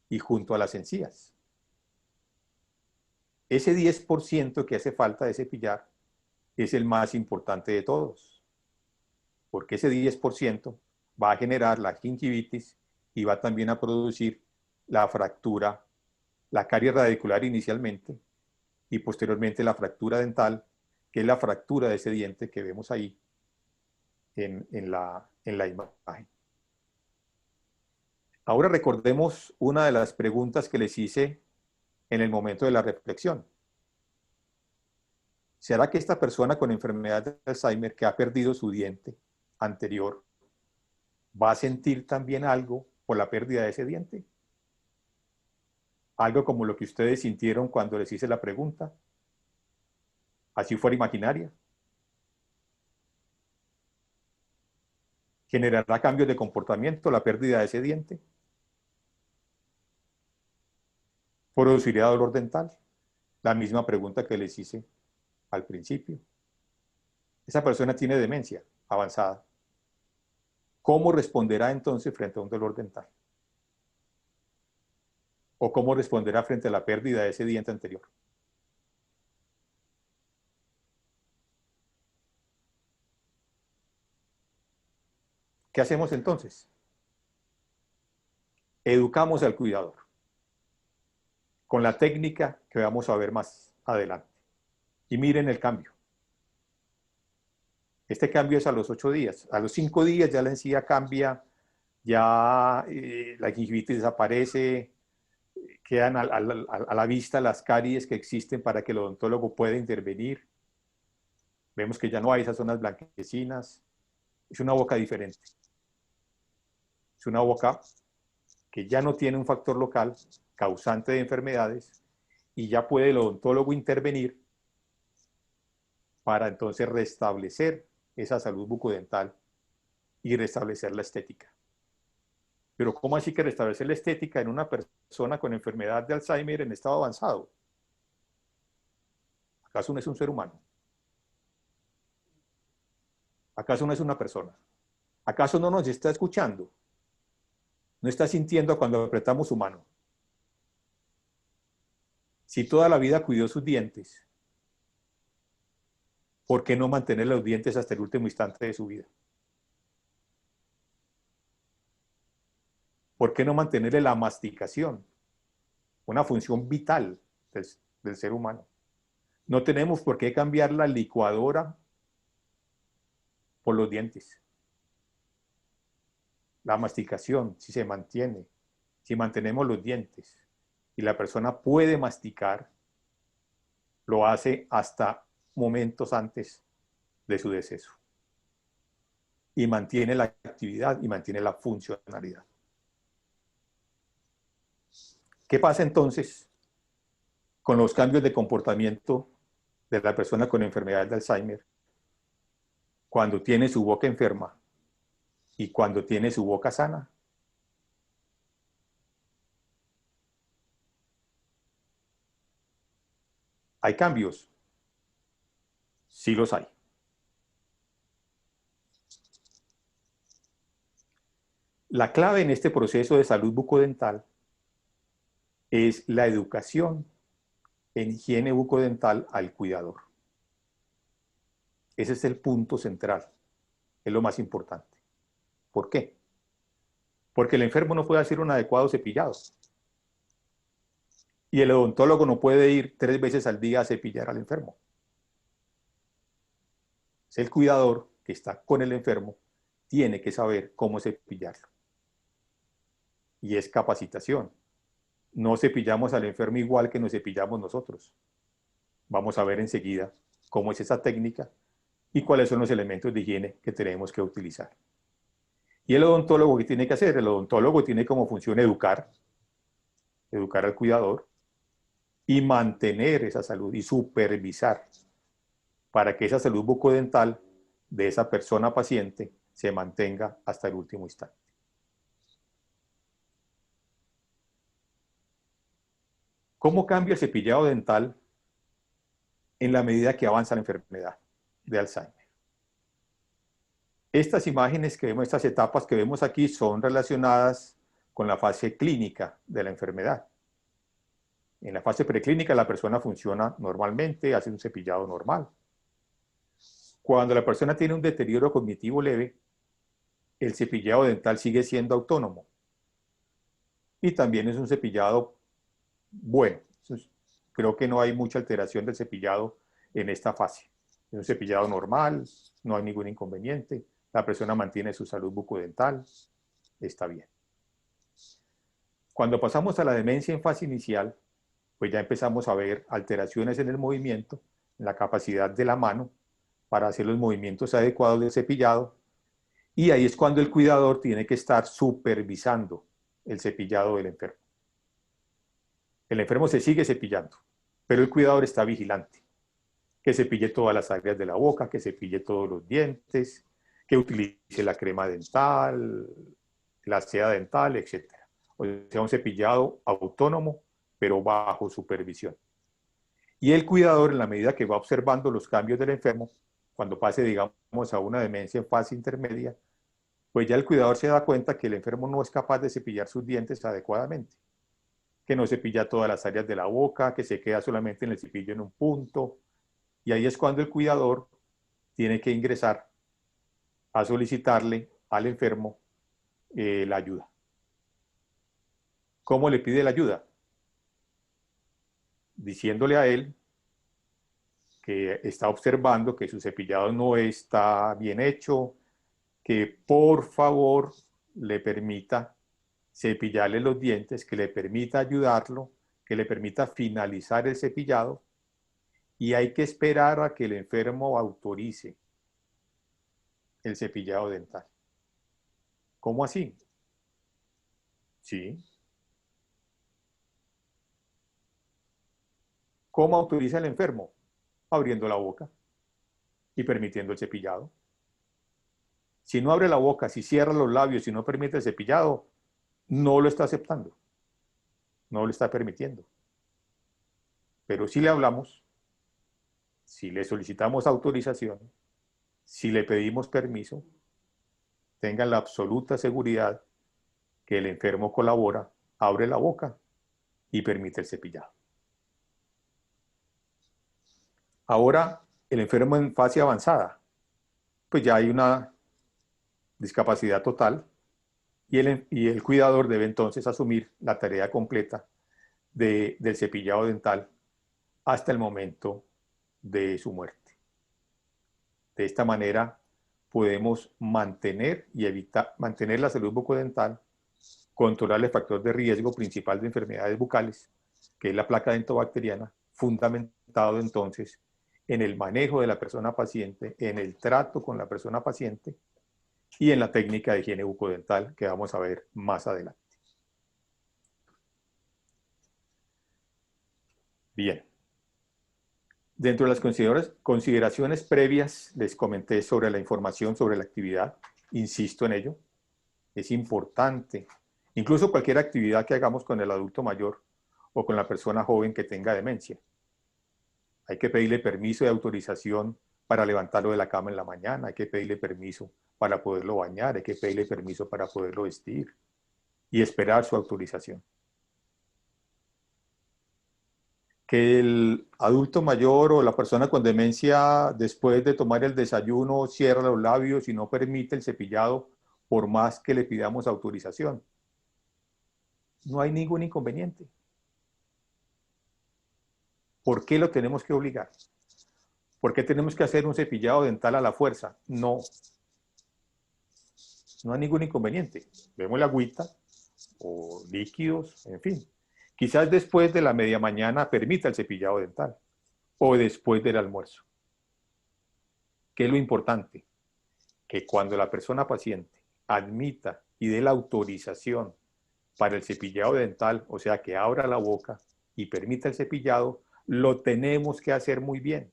y junto a las encías. Ese 10% que hace falta de cepillar es el más importante de todos, porque ese 10% va a generar la gingivitis y va también a producir la fractura, la caries radicular inicialmente y posteriormente la fractura dental, que es la fractura de ese diente que vemos ahí en la imagen. Ahora recordemos una de las preguntas que les hice en el momento de la reflexión. ¿Será que esta persona con enfermedad de Alzheimer que ha perdido su diente anterior va a sentir también algo por la pérdida de ese diente? Algo como lo que ustedes sintieron cuando les hice la pregunta, así fuera imaginaria. ¿Generará cambios de comportamiento la pérdida de ese diente? ¿Produciría dolor dental? La misma pregunta que les hice al principio. Esa persona tiene demencia avanzada. ¿Cómo responderá entonces frente a un dolor dental? ¿O cómo responderá frente a la pérdida de ese diente anterior? ¿Qué hacemos entonces? Educamos al cuidador con la técnica que vamos a ver más adelante. Y miren el cambio. Este cambio es a los 8 días. A los 5 días ya la encía cambia, ya la gingivitis desaparece, quedan a la vista las caries que existen para que el odontólogo pueda intervenir. Vemos que ya no hay esas zonas blanquecinas. Es una boca diferente. Es una boca que ya no tiene un factor local causante de enfermedades y ya puede el odontólogo intervenir para entonces restablecer esa salud bucodental y restablecer la estética. Pero ¿cómo así que restablecer la estética en una persona con enfermedad de Alzheimer en estado avanzado? ¿Acaso no es un ser humano? ¿Acaso no es una persona? ¿Acaso no nos está escuchando? ¿No está sintiendo cuando apretamos su mano? Si toda la vida cuidó sus dientes, ¿por qué no mantener los dientes hasta el último instante de su vida? ¿Por qué no mantenerle la masticación? Una función vital del ser humano. No tenemos por qué cambiar la licuadora por los dientes. La masticación, si se mantiene, si mantenemos los dientes y la persona puede masticar, lo hace hasta momentos antes de su deceso. Y mantiene la actividad y mantiene la funcionalidad. ¿Qué pasa entonces con los cambios de comportamiento de la persona con enfermedad de Alzheimer cuando tiene su boca enferma y cuando tiene su boca sana? ¿Hay cambios? Sí los hay. La clave en este proceso de salud bucodental es la educación en higiene bucodental al cuidador. Ese es el punto central, es lo más importante. ¿Por qué? Porque el enfermo no puede hacer un adecuado cepillado. Y el odontólogo no puede ir 3 veces al día a cepillar al enfermo. Es el cuidador que está con el enfermo, tiene que saber cómo cepillarlo. Y es capacitación. No cepillamos al enfermo igual que nos cepillamos nosotros. Vamos a ver enseguida cómo es esa técnica y cuáles son los elementos de higiene que tenemos que utilizar. ¿Y el odontólogo qué tiene que hacer? El odontólogo tiene como función educar al cuidador y mantener esa salud y supervisar para que esa salud bucodental de esa persona paciente se mantenga hasta el último instante. ¿Cómo cambia el cepillado dental en la medida que avanza la enfermedad de Alzheimer? Estas imágenes que vemos, estas etapas que vemos aquí son relacionadas con la fase clínica de la enfermedad. En la fase preclínica la persona funciona normalmente, hace un cepillado normal. Cuando la persona tiene un deterioro cognitivo leve, el cepillado dental sigue siendo autónomo. Y también es un cepillado bueno. Creo que no hay mucha alteración del cepillado en esta fase. Es un cepillado normal, no hay ningún inconveniente. La persona mantiene su salud bucodental, está bien. Cuando pasamos a la demencia en fase inicial, pues ya empezamos a ver alteraciones en el movimiento, en la capacidad de la mano para hacer los movimientos adecuados del cepillado. Y ahí es cuando el cuidador tiene que estar supervisando el cepillado del enfermo. El enfermo se sigue cepillando, pero el cuidador está vigilante. Que cepille todas las áreas de la boca, que cepille todos los dientes, que utilice la crema dental, la seda dental, etc. O sea, un cepillado autónomo, pero bajo supervisión. Y el cuidador, en la medida que va observando los cambios del enfermo, cuando pase, digamos, a una demencia en fase intermedia, pues ya el cuidador se da cuenta que el enfermo no es capaz de cepillar sus dientes adecuadamente, que no cepilla todas las áreas de la boca, que se queda solamente en el cepillo en un punto, y ahí es cuando el cuidador tiene que ingresar a solicitarle al enfermo la ayuda. ¿Cómo le pide la ayuda? Diciéndole a él que está observando que su cepillado no está bien hecho, que por favor le permita cepillarle los dientes, que le permita ayudarlo, que le permita finalizar el cepillado, y hay que esperar a que el enfermo autorice el cepillado dental. ¿Cómo así? Sí. ¿Cómo autoriza el enfermo? Abriendo la boca y permitiendo el cepillado. Si no abre la boca, si cierra los labios, si no permite el cepillado, no lo está aceptando, no lo está permitiendo. Pero si le hablamos, si le solicitamos autorización, si le pedimos permiso, tengan la absoluta seguridad que el enfermo colabora, abre la boca y permite el cepillado. Ahora, el enfermo en fase avanzada, pues ya hay una discapacidad total y el cuidador debe entonces asumir la tarea completa del cepillado dental hasta el momento de su muerte. De esta manera podemos mantener la salud bucodental, controlar el factor de riesgo principal de enfermedades bucales, que es la placa dentobacteriana, fundamentado entonces en el manejo de la persona paciente, en el trato con la persona paciente y en la técnica de higiene bucodental que vamos a ver más adelante. Bien. Dentro de las consideraciones previas les comenté sobre la información sobre la actividad. Insisto en ello. Es importante. Incluso cualquier actividad que hagamos con el adulto mayor o con la persona joven que tenga demencia. Hay que pedirle permiso y autorización para levantarlo de la cama en la mañana. Hay que pedirle permiso para poderlo bañar. Hay que pedirle permiso para poderlo vestir. Y esperar su autorización. Que el adulto mayor o la persona con demencia, después de tomar el desayuno, cierra los labios y no permite el cepillado por más que le pidamos autorización. No hay ningún inconveniente. ¿Por qué lo tenemos que obligar? ¿Por qué tenemos que hacer un cepillado dental a la fuerza? No. No hay ningún inconveniente. Vemos la agüita o líquidos, en fin. Quizás después de la media mañana permita el cepillado dental o después del almuerzo. ¿Qué es lo importante? Que cuando la persona paciente admita y dé la autorización para el cepillado dental, o sea, que abra la boca y permita el cepillado, lo tenemos que hacer muy bien.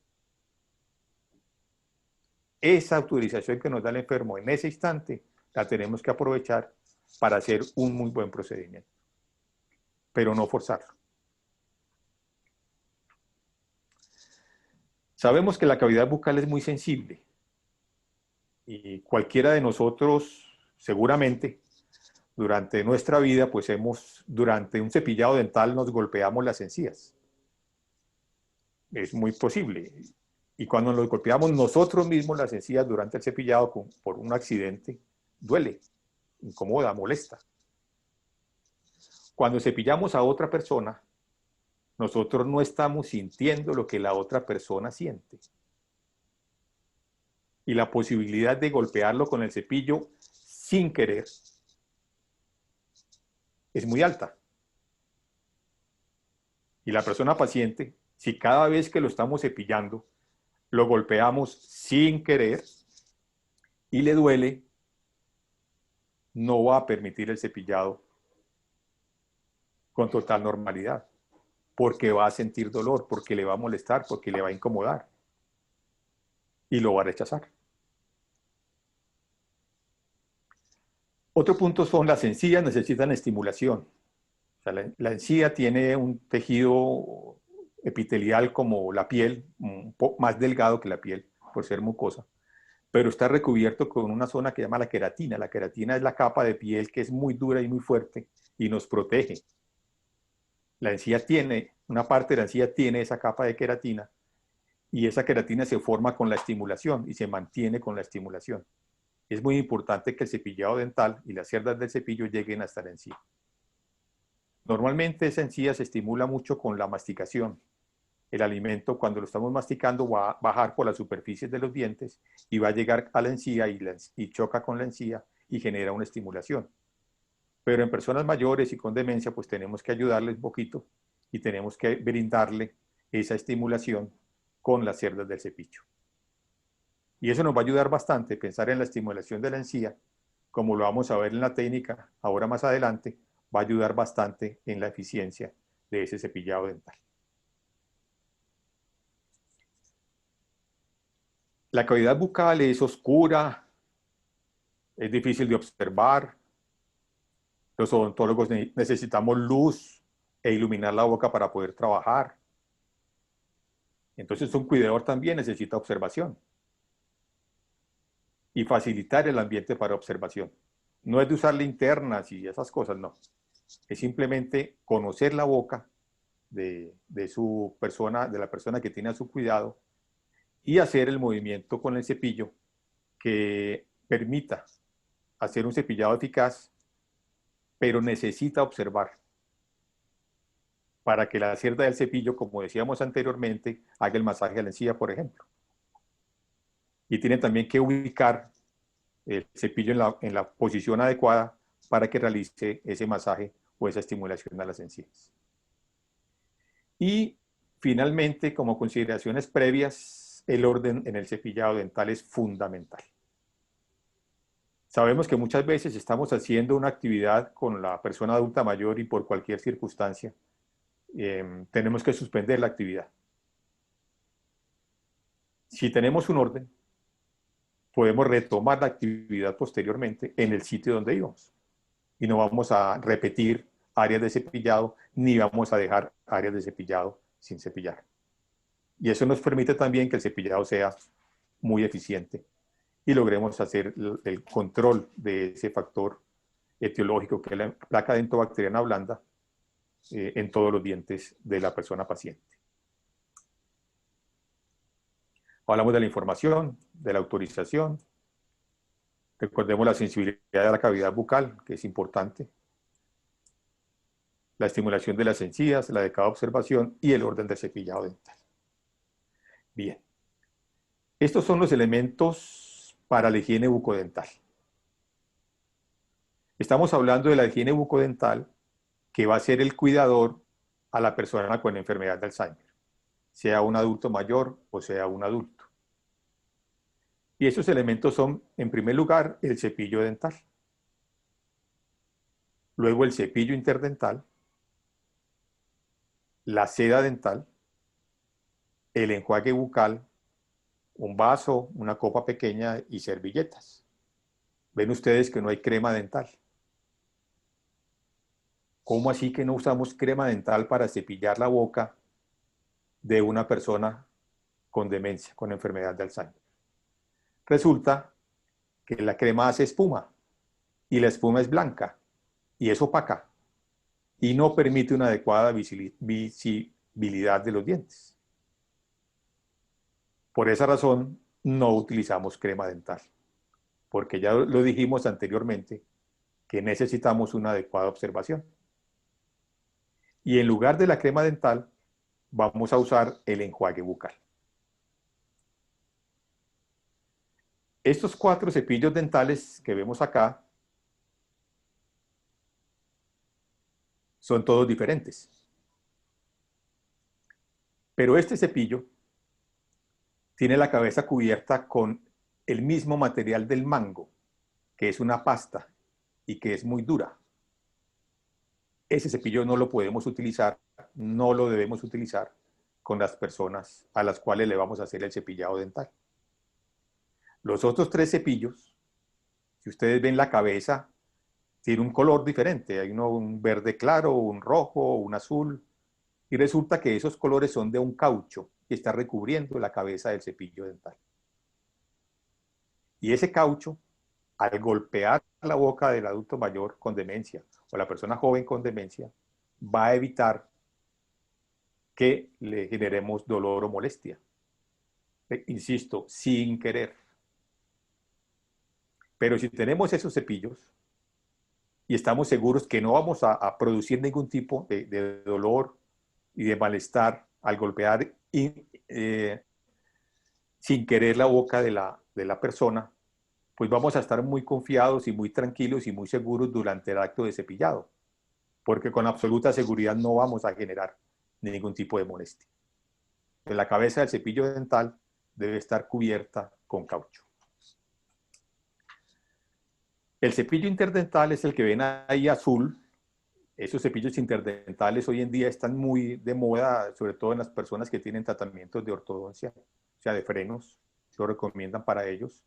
Esa autorización que nos da el enfermo en ese instante, la tenemos que aprovechar para hacer un muy buen procedimiento, pero no forzarlo. Sabemos que la cavidad bucal es muy sensible y cualquiera de nosotros seguramente durante nuestra vida, pues durante un cepillado dental nos golpeamos las encías. Es muy posible. Y cuando nos golpeamos nosotros mismos las encías durante el cepillado por un accidente, duele, incomoda, molesta. Cuando cepillamos a otra persona, nosotros no estamos sintiendo lo que la otra persona siente. Y la posibilidad de golpearlo con el cepillo sin querer es muy alta. Y la persona paciente, si cada vez que lo estamos cepillando, lo golpeamos sin querer y le duele, no va a permitir el cepillado con total normalidad, porque va a sentir dolor, porque le va a molestar, porque le va a incomodar y lo va a rechazar. Otro punto son las encías, necesitan estimulación. O sea, la encía tiene un tejido epitelial como la piel, un poco más delgado que la piel, por ser mucosa, pero está recubierto con una zona que se llama la queratina. La queratina es la capa de piel que es muy dura y muy fuerte y nos protege. La encía una parte de la encía tiene esa capa de queratina y esa queratina se forma con la estimulación y se mantiene con la estimulación. Es muy importante que el cepillado dental y las cerdas del cepillo lleguen hasta la encía. Normalmente esa encía se estimula mucho con la masticación. el alimento cuando lo estamos masticando va a bajar por las superficies de los dientes y va a llegar a la encía y choca con la encía y genera una estimulación. Pero en personas mayores y con demencia, pues tenemos que ayudarles un poquito y tenemos que brindarle esa estimulación con las cerdas del cepillo. Y eso nos va a ayudar bastante, pensar en la estimulación de la encía, como lo vamos a ver en la técnica ahora más adelante, va a ayudar bastante en la eficiencia de ese cepillado dental. La cavidad bucal es oscura, es difícil de observar. Los odontólogos necesitamos luz e iluminar la boca para poder trabajar. Entonces un cuidador también necesita observación y facilitar el ambiente para observación. No es de usar linternas y esas cosas, no. Es simplemente conocer la boca de su persona, de la persona que tiene a su cuidado y hacer el movimiento con el cepillo que permita hacer un cepillado eficaz, pero necesita observar para que la cerda del cepillo, como decíamos anteriormente, haga el masaje a la encía, por ejemplo. Y tiene también que ubicar el cepillo en la posición adecuada para que realice ese masaje o esa estimulación a las encías. Y finalmente, como consideraciones previas, el orden en el cepillado dental es fundamental. Sabemos que muchas veces estamos haciendo una actividad con la persona adulta mayor y por cualquier circunstancia tenemos que suspender la actividad. Si tenemos un orden, podemos retomar la actividad posteriormente en el sitio donde íbamos. Y no vamos a repetir áreas de cepillado, ni vamos a dejar áreas de cepillado sin cepillar. Y eso nos permite también que el cepillado sea muy eficiente y logremos hacer el control de ese factor etiológico que es la placa dentobacteriana blanda en todos los dientes de la persona paciente. Hablamos de la información, de la autorización. Recordemos la sensibilidad de la cavidad bucal, que es importante. La estimulación de las encías, la adecuada observación y el orden del cepillado dental. Bien. Estos son los elementos para la higiene bucodental. Estamos hablando de la higiene bucodental que va a ser el cuidador a la persona con enfermedad de Alzheimer, sea un adulto mayor o sea un adulto. Y esos elementos son, en primer lugar, el cepillo dental, luego el cepillo interdental, la seda dental, el enjuague bucal, un vaso, una copa pequeña y servilletas. Ven ustedes que no hay crema dental. ¿Cómo así que no usamos crema dental para cepillar la boca de una persona con demencia, con enfermedad de Alzheimer? Resulta que la crema hace espuma y la espuma es blanca y es opaca y no permite una adecuada visibilidad de los dientes. Por esa razón no utilizamos crema dental, porque ya lo dijimos anteriormente que necesitamos una adecuada observación. Y en lugar de la crema dental vamos a usar el enjuague bucal. Estos 4 cepillos dentales que vemos acá son todos diferentes. Pero este cepillo tiene la cabeza cubierta con el mismo material del mango, que es una pasta y que es muy dura. Ese cepillo no lo podemos utilizar, no lo debemos utilizar con las personas a las cuales le vamos a hacer el cepillado dental. Los otros 3 cepillos, si ustedes ven la cabeza, tiene un color diferente. Hay uno un verde claro, un rojo, un azul. Y resulta que esos colores son de un caucho que está recubriendo la cabeza del cepillo dental. Y ese caucho, al golpear la boca del adulto mayor con demencia o la persona joven con demencia, va a evitar que le generemos dolor o molestia. Insisto, sin querer. Pero si tenemos esos cepillos y estamos seguros que no vamos a producir ningún tipo de dolor y de malestar al golpear sin querer la boca de la persona, pues vamos a estar muy confiados y muy tranquilos y muy seguros durante el acto de cepillado, porque con absoluta seguridad no vamos a generar ningún tipo de molestia. En la cabeza del cepillo dental debe estar cubierta con caucho. El cepillo interdental es el que ven ahí azul. Esos cepillos interdentales hoy en día están muy de moda, sobre todo en las personas que tienen tratamientos de ortodoncia, o sea, de frenos, lo recomiendan para ellos.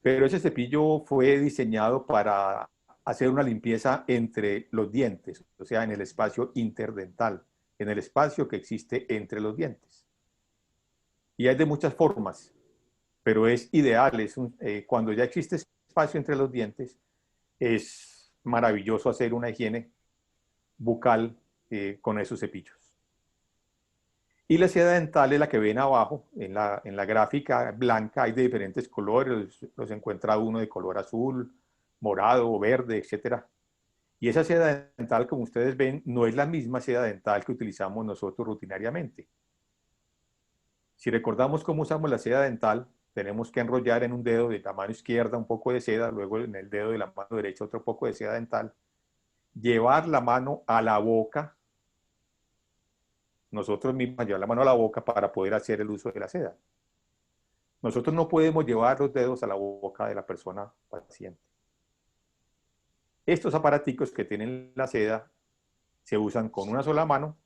Pero ese cepillo fue diseñado para hacer una limpieza entre los dientes, o sea, en el espacio interdental, en el espacio que existe entre los dientes. Y hay de muchas formas, pero es ideal, cuando ya existe espacio entre los dientes, es maravilloso hacer una higiene bucal con esos cepillos. Y la seda dental es la que ven abajo, en la gráfica blanca, hay de diferentes colores, los encuentra uno de color azul, morado, verde, etc. Y esa seda dental, como ustedes ven, no es la misma seda dental que utilizamos nosotros rutinariamente. Si recordamos cómo usamos la seda dental, tenemos que enrollar en un dedo de la mano izquierda un poco de seda, luego en el dedo de la mano derecha otro poco de seda dental, llevar la mano a la boca, nosotros mismos llevar la mano a la boca para poder hacer el uso de la seda. Nosotros no podemos llevar los dedos a la boca de la persona paciente. Estos aparaticos que tienen la seda se usan con una sola mano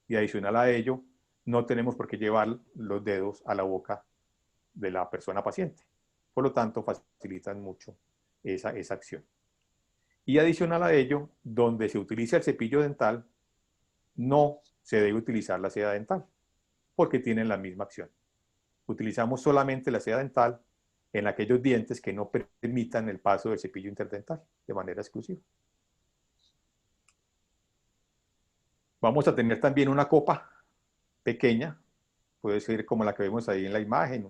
y adicional a ello no tenemos por qué llevar los dedos a la boca de la persona paciente. Por lo tanto, facilitan mucho esa acción. Y adicional a ello, donde se utiliza el cepillo dental, no se debe utilizar la seda dental, porque tienen la misma acción. Utilizamos solamente la seda dental en aquellos dientes que no permitan el paso del cepillo interdental de manera exclusiva. Vamos a tener también una copa pequeña, puede ser como la que vemos ahí en la imagen,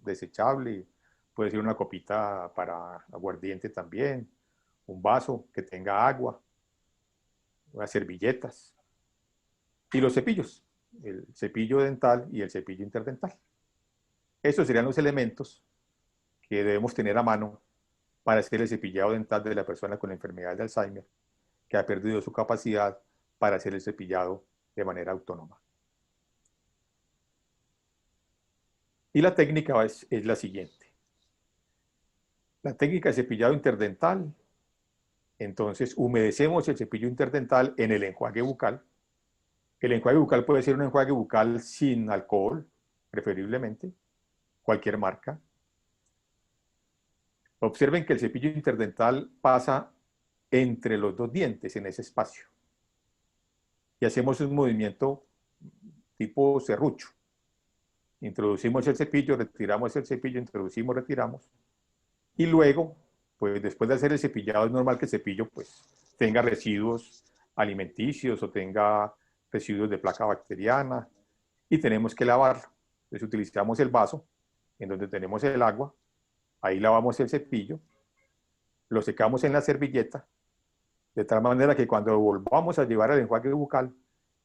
desechable, puede ser una copita para aguardiente también, un vaso que tenga agua, unas servilletas y los cepillos, el cepillo dental y el cepillo interdental. Esos serían los elementos que debemos tener a mano para hacer el cepillado dental de la persona con la enfermedad de Alzheimer, que ha perdido su capacidad para hacer el cepillado de manera autónoma. Y la técnica es la siguiente. La técnica de cepillado interdental, entonces humedecemos el cepillo interdental en el enjuague bucal. El enjuague bucal puede ser un enjuague bucal sin alcohol, preferiblemente, cualquier marca. Observen que el cepillo interdental pasa entre los dos dientes en ese espacio. Y hacemos un movimiento tipo serrucho. Introducimos el cepillo, retiramos el cepillo, introducimos, retiramos. Y luego, pues después de hacer el cepillado, es normal que el cepillo pues tenga residuos alimenticios o tenga residuos de placa bacteriana y tenemos que lavarlo. Entonces utilizamos el vaso en donde tenemos el agua, ahí lavamos el cepillo, lo secamos en la servilleta, de tal manera que cuando volvamos a llevar el enjuague bucal,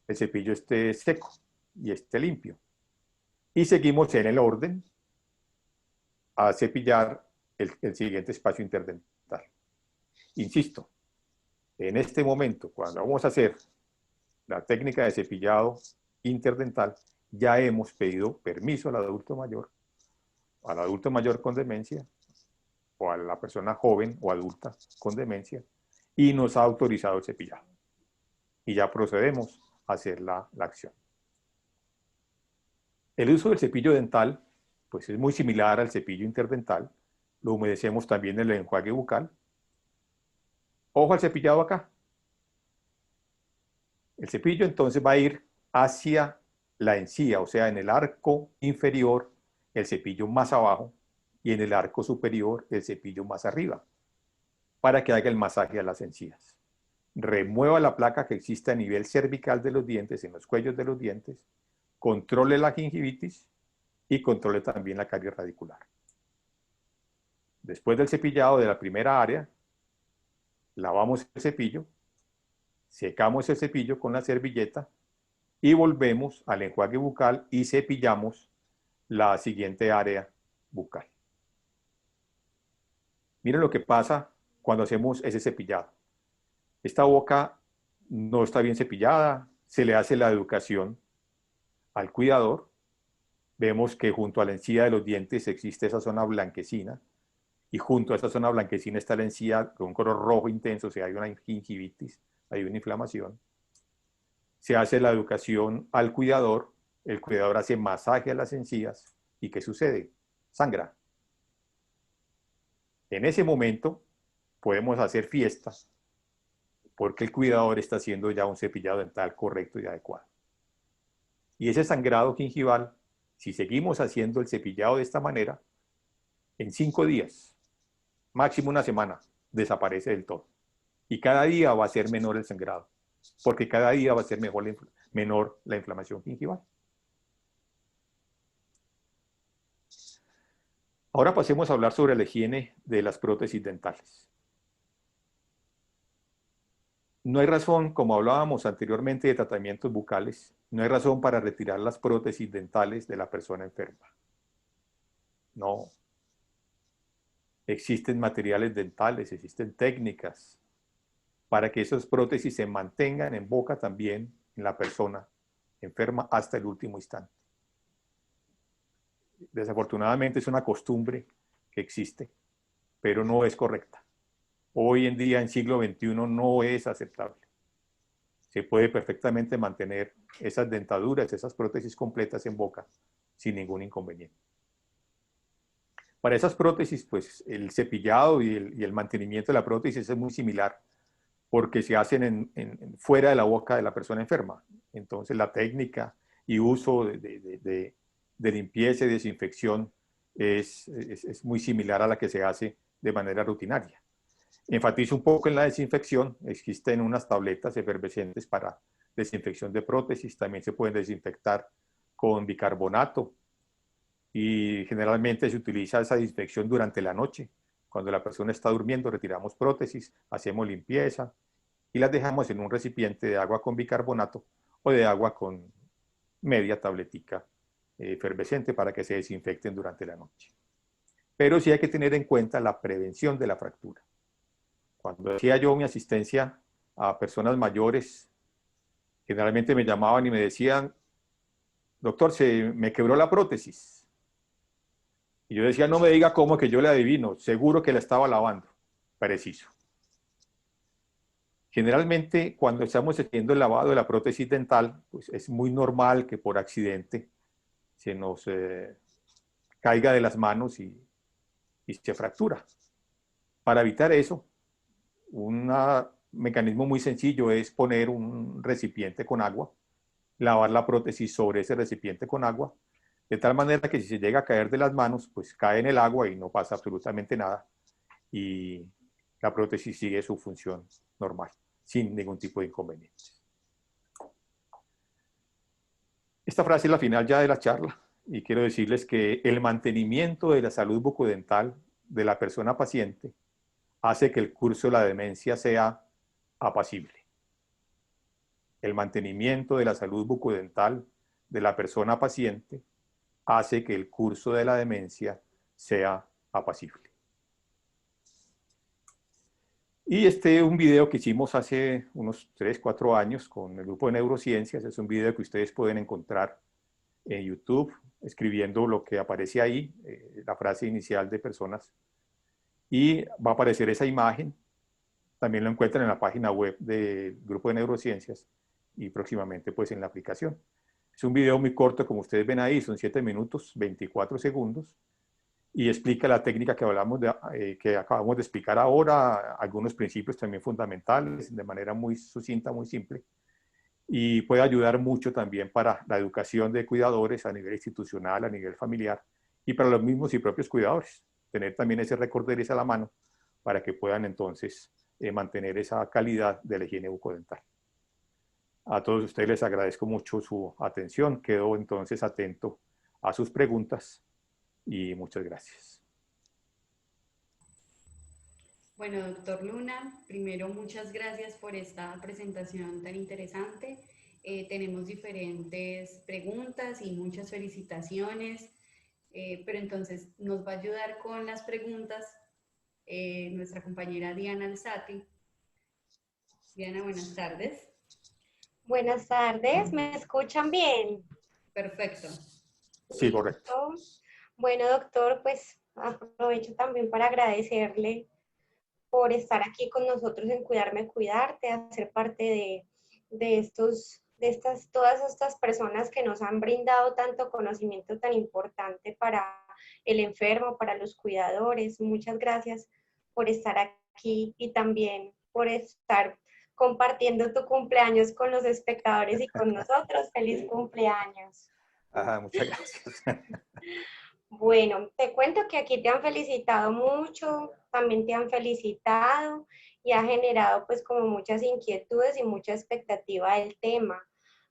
el cepillo esté seco y esté limpio. Y seguimos en el orden a cepillar el siguiente espacio interdental. Insisto, en este momento, cuando vamos a hacer la técnica de cepillado interdental, ya hemos pedido permiso al adulto mayor con demencia, o a la persona joven o adulta con demencia, y nos ha autorizado el cepillado. Y ya procedemos a hacer la acción. El uso del cepillo dental, pues es muy similar al cepillo interdental. Lo humedecemos también en el enjuague bucal. Ojo al cepillado acá. El cepillo entonces va a ir hacia la encía, o sea, en el arco inferior, el cepillo más abajo, y en el arco superior, el cepillo más arriba, para que haga el masaje a las encías. Remueva la placa que existe a nivel cervical de los dientes, en los cuellos de los dientes, controle la gingivitis y controle también la caries radicular. Después del cepillado de la primera área, lavamos el cepillo, secamos el cepillo con la servilleta y volvemos al enjuague bucal y cepillamos la siguiente área bucal. Miren lo que pasa cuando hacemos ese cepillado. Esta boca no está bien cepillada, se le hace la educación al cuidador. Vemos que junto a la encía de los dientes existe esa zona blanquecina y junto a esa zona blanquecina está la encía con un color rojo intenso, o sea, hay una gingivitis, hay una inflamación. Se hace la educación al cuidador, el cuidador hace masaje a las encías y ¿qué sucede? Sangra. En ese momento podemos hacer fiestas porque el cuidador está haciendo ya un cepillado dental correcto y adecuado. Y ese sangrado gingival, si seguimos haciendo el cepillado de esta manera, en 5 días, máximo una semana, desaparece del todo. Y cada día va a ser menor el sangrado, porque cada día va a ser menor la inflamación gingival. Ahora pasemos a hablar sobre la higiene de las prótesis dentales. No hay razón, como hablábamos anteriormente de tratamientos bucales, no hay razón para retirar las prótesis dentales de la persona enferma. No. Existen materiales dentales, existen técnicas para que esas prótesis se mantengan en boca también en la persona enferma hasta el último instante. Desafortunadamente es una costumbre que existe, pero no es correcta. Hoy en día, en siglo XXI, no es aceptable. Se puede perfectamente mantener esas dentaduras, esas prótesis completas en boca sin ningún inconveniente. Para esas prótesis, pues el cepillado y el mantenimiento de la prótesis es muy similar porque se hacen fuera de la boca de la persona enferma. Entonces la técnica y uso de limpieza y desinfección es muy similar a la que se hace de manera rutinaria. Enfatizo un poco en la desinfección. Existen unas tabletas efervescentes para desinfección de prótesis. También se pueden desinfectar con bicarbonato y generalmente se utiliza esa desinfección durante la noche. Cuando la persona está durmiendo, retiramos prótesis, hacemos limpieza y las dejamos en un recipiente de agua con bicarbonato o de agua con media tabletica efervescente para que se desinfecten durante la noche. Pero sí hay que tener en cuenta la prevención de la fractura. Cuando hacía yo mi asistencia a personas mayores, generalmente me llamaban y me decían, doctor, se me quebró la prótesis. Y yo decía, no me diga cómo que yo le adivino, seguro que la estaba lavando. Preciso. Generalmente, cuando estamos haciendo el lavado de la prótesis dental, pues es muy normal que por accidente se nos caiga de las manos y se fractura. Para evitar eso, un mecanismo muy sencillo es poner un recipiente con agua, lavar la prótesis sobre ese recipiente con agua, de tal manera que si se llega a caer de las manos, pues cae en el agua y no pasa absolutamente nada y la prótesis sigue su función normal, sin ningún tipo de inconveniente. Esta frase es la final ya de la charla y quiero decirles que el mantenimiento de la salud bucodental de la persona paciente hace que el curso de la demencia sea apacible. El mantenimiento de la salud bucodental de la persona paciente hace que el curso de la demencia sea apacible. Y este es un video que hicimos hace unos 3, 4 años con el grupo de neurociencias. Es un video que ustedes pueden encontrar en YouTube, escribiendo lo que aparece ahí, la frase inicial de personas. Y va a aparecer esa imagen. También lo encuentran en la página web del grupo de neurociencias y próximamente pues en la aplicación. Es un video muy corto, como ustedes ven ahí, son 7 minutos, 24 segundos. Y explica la técnica que que acabamos de explicar ahora, algunos principios también fundamentales, de manera muy sucinta, muy simple, y puede ayudar mucho también para la educación de cuidadores a nivel institucional, a nivel familiar, y para los mismos y propios cuidadores, tener también ese recorderis a la mano para que puedan entonces mantener esa calidad de la higiene bucodental. A todos ustedes les agradezco mucho su atención, quedo entonces atento a sus preguntas y muchas gracias. Bueno, doctor Luna, primero muchas gracias por esta presentación tan interesante tenemos diferentes preguntas y muchas felicitaciones, pero entonces nos va a ayudar con las preguntas nuestra compañera Diana Alzati. Diana, buenas tardes. Buenas tardes, ¿me escuchan bien? Perfecto. Sí, correcto. Listo. Bueno, doctor, pues aprovecho también para agradecerle por estar aquí con nosotros en Cuidarme Cuidarte, hacer parte de todas estas personas que nos han brindado tanto conocimiento tan importante para el enfermo, para los cuidadores. Muchas gracias por estar aquí y también por estar compartiendo tu cumpleaños con los espectadores y con nosotros. ¡Feliz cumpleaños! Ajá, muchas gracias. Bueno, te cuento que aquí te han felicitado mucho, también te han felicitado y ha generado pues como muchas inquietudes y mucha expectativa del tema,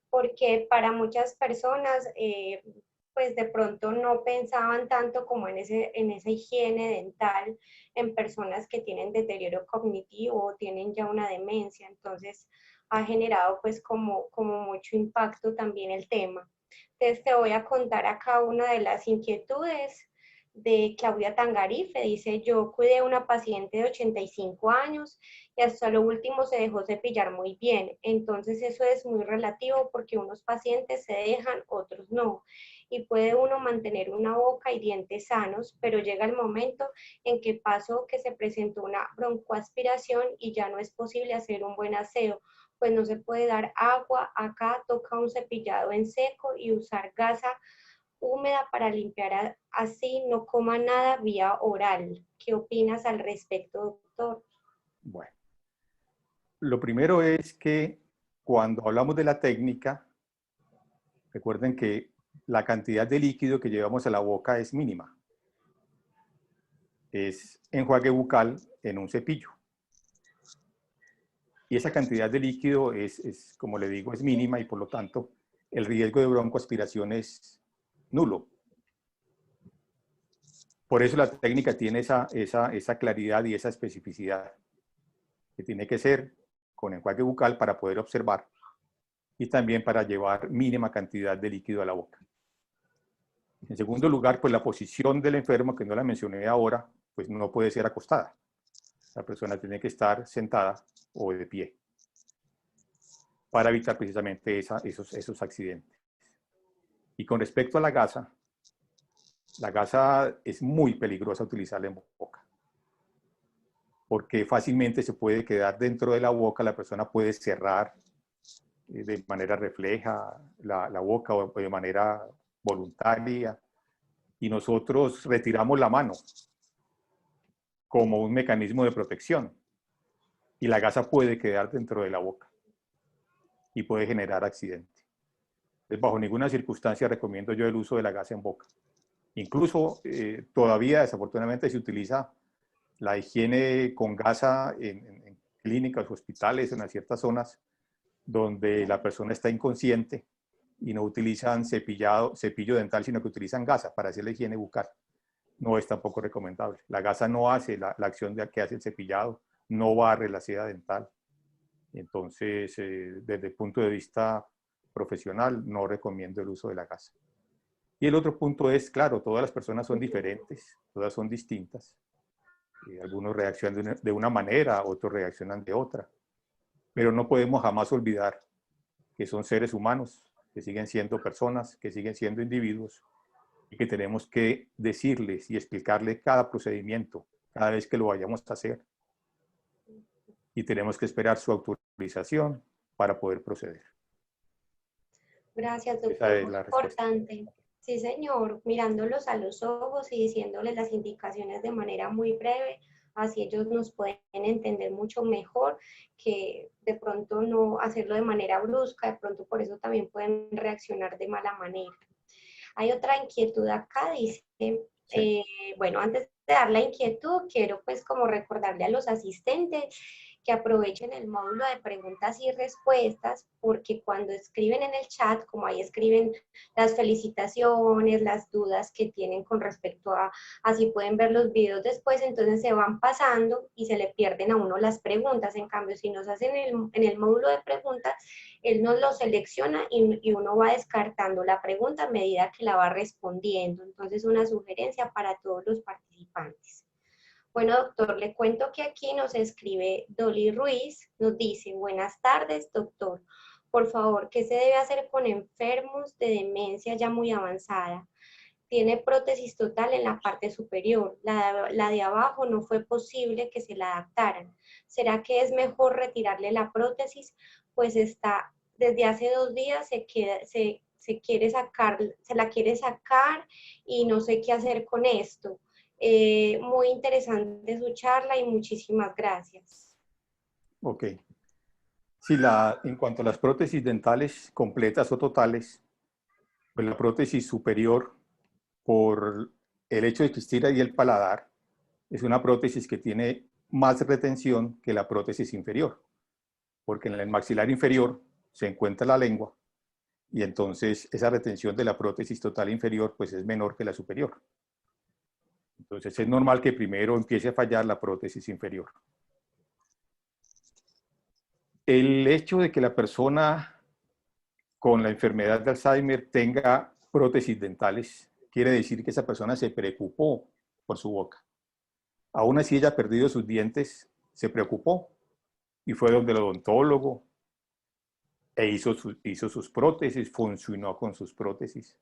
porque para muchas personas pues de pronto no pensaban tanto como en esa higiene dental en personas que tienen deterioro cognitivo o tienen ya una demencia, entonces ha generado pues como mucho impacto también el tema. Entonces te voy a contar acá una de las inquietudes de Claudia Tangarife. Dice, yo cuidé a una paciente de 85 años y hasta lo último se dejó cepillar muy bien. Entonces eso es muy relativo porque unos pacientes se dejan, otros no. Y puede uno mantener una boca y dientes sanos, pero llega el momento en que pasó que se presentó una broncoaspiración y ya no es posible hacer un buen aseo, pues no se puede dar agua, acá toca un cepillado en seco y usar gasa húmeda para limpiar así, no coma nada vía oral. ¿Qué opinas al respecto, doctor? Bueno, lo primero es que cuando hablamos de la técnica, recuerden que la cantidad de líquido que llevamos a la boca es mínima. Es enjuague bucal en un cepillo. Y esa cantidad de líquido como le digo, es mínima y por lo tanto el riesgo de broncoaspiración es nulo. Por eso la técnica tiene esa claridad y esa especificidad, que tiene que ser con enjuague bucal para poder observar y también para llevar mínima cantidad de líquido a la boca. En segundo lugar, pues la posición del enfermo, que no la mencioné ahora, pues no puede ser acostada. La persona tiene que estar sentada o de pie para evitar precisamente esos accidentes. Y con respecto a la gasa es muy peligrosa utilizarla en boca, porque fácilmente se puede quedar dentro de la boca, la persona puede cerrar de manera refleja la boca o de manera voluntaria, y nosotros retiramos la mano como un mecanismo de protección, y la gasa puede quedar dentro de la boca y puede generar accidente. Entonces, bajo ninguna circunstancia recomiendo yo el uso de la gasa en boca. Incluso todavía desafortunadamente se utiliza la higiene con gasa en clínicas, hospitales, en ciertas zonas donde la persona está inconsciente y no utilizan cepillo dental, sino que utilizan gasa para hacer la higiene bucal. No es tampoco recomendable. La gasa no hace la acción que hace el cepillado, no barre la seda dental. Entonces, desde el punto de vista profesional, no recomiendo el uso de la gasa. Y el otro punto es, claro, todas las personas son diferentes, todas son distintas. Algunos reaccionan de una manera, otros reaccionan de otra. Pero no podemos jamás olvidar que son seres humanos, que siguen siendo personas, que siguen siendo individuos y que tenemos que decirles y explicarles cada procedimiento cada vez que lo vayamos a hacer. Y tenemos que esperar su autorización para poder proceder. Gracias, Esa doctor. es Muy la respuesta. importante. Sí, señor, mirándolos a los ojos y diciéndoles las indicaciones de manera muy breve, así ellos nos pueden entender mucho mejor que de pronto no hacerlo de manera brusca, de pronto por eso también pueden reaccionar de mala manera. Hay otra inquietud acá, dice, Sí. bueno, antes de dar la inquietud, quiero pues como recordarle a los asistentes que aprovechen el módulo de preguntas y respuestas, porque cuando escriben en el chat, como ahí escriben las felicitaciones, las dudas que tienen con respecto a, así pueden ver los videos después, entonces se van pasando y se le pierden a uno las preguntas. En cambio, si nos hacen en el módulo de preguntas, Él nos lo selecciona y uno va descartando la pregunta a medida que la va respondiendo. Entonces, una sugerencia para todos los participantes. Bueno, doctor, le cuento que aquí nos escribe Dolly Ruiz, nos dice, buenas tardes, doctor. Por favor, ¿qué se debe hacer con enfermos de demencia ya muy avanzada? Tiene prótesis total en la parte superior. La de abajo no fue posible que se la adaptaran. ¿Será que es mejor retirarle la prótesis? Pues está, desde hace 2 días se quiere sacar, se la quiere sacar y no sé qué hacer con esto. Muy interesante su charla y muchísimas gracias. Ok. Sí, en cuanto a las prótesis dentales completas o totales, pues la prótesis superior, por el hecho de que existir ahí el paladar, es una prótesis que tiene más retención que la prótesis inferior, porque en el maxilar inferior se encuentra la lengua y entonces esa retención de la prótesis total inferior pues es menor que la superior. Entonces es normal que primero empiece a fallar la prótesis inferior. El hecho de que la persona con la enfermedad de Alzheimer tenga prótesis dentales quiere decir que esa persona se preocupó por su boca. Aún así ella ha perdido sus dientes, se preocupó y fue donde el odontólogo e hizo sus prótesis, funcionó con sus prótesis.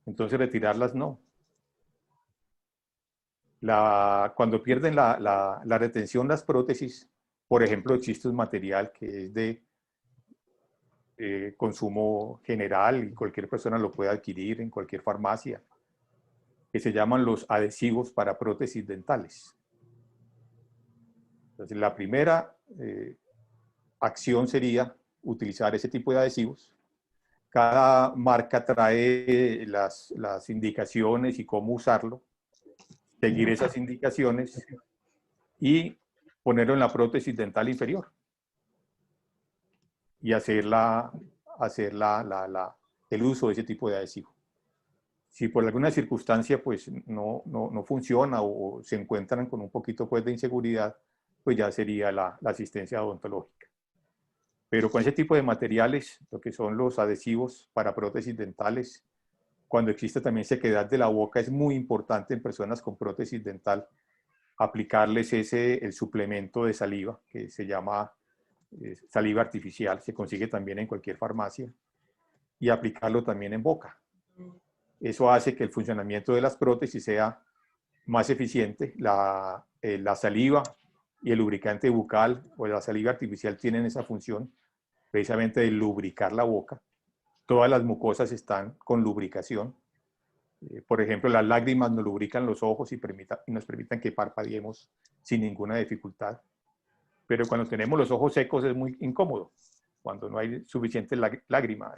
Entonces retirarlas no. Cuando pierden la retención las prótesis, por ejemplo, existe un material que es de consumo general y cualquier persona lo puede adquirir en cualquier farmacia, que se llaman los adhesivos para prótesis dentales. Entonces, la primera acción sería utilizar ese tipo de adhesivos. Cada marca trae las indicaciones y cómo usarlo, seguir esas indicaciones y ponerlo en la prótesis dental inferior y hacer el uso de ese tipo de adhesivo. Si por alguna circunstancia pues no funciona o se encuentran con un poquito pues de inseguridad, pues ya sería la asistencia odontológica. Pero con ese tipo de materiales, lo que son los adhesivos para prótesis dentales, cuando existe también sequedad de la boca, es muy importante en personas con prótesis dental aplicarles el suplemento de saliva, que se llama saliva artificial, se consigue también en cualquier farmacia, y aplicarlo también en boca. Eso hace que el funcionamiento de las prótesis sea más eficiente. La saliva y el lubricante bucal o la saliva artificial tienen esa función precisamente de lubricar la boca. Todas las mucosas están con lubricación. Por ejemplo, las lágrimas nos lubrican los ojos y nos permiten que parpadeemos sin ninguna dificultad. Pero cuando tenemos los ojos secos es muy incómodo. Cuando no hay suficiente lágrima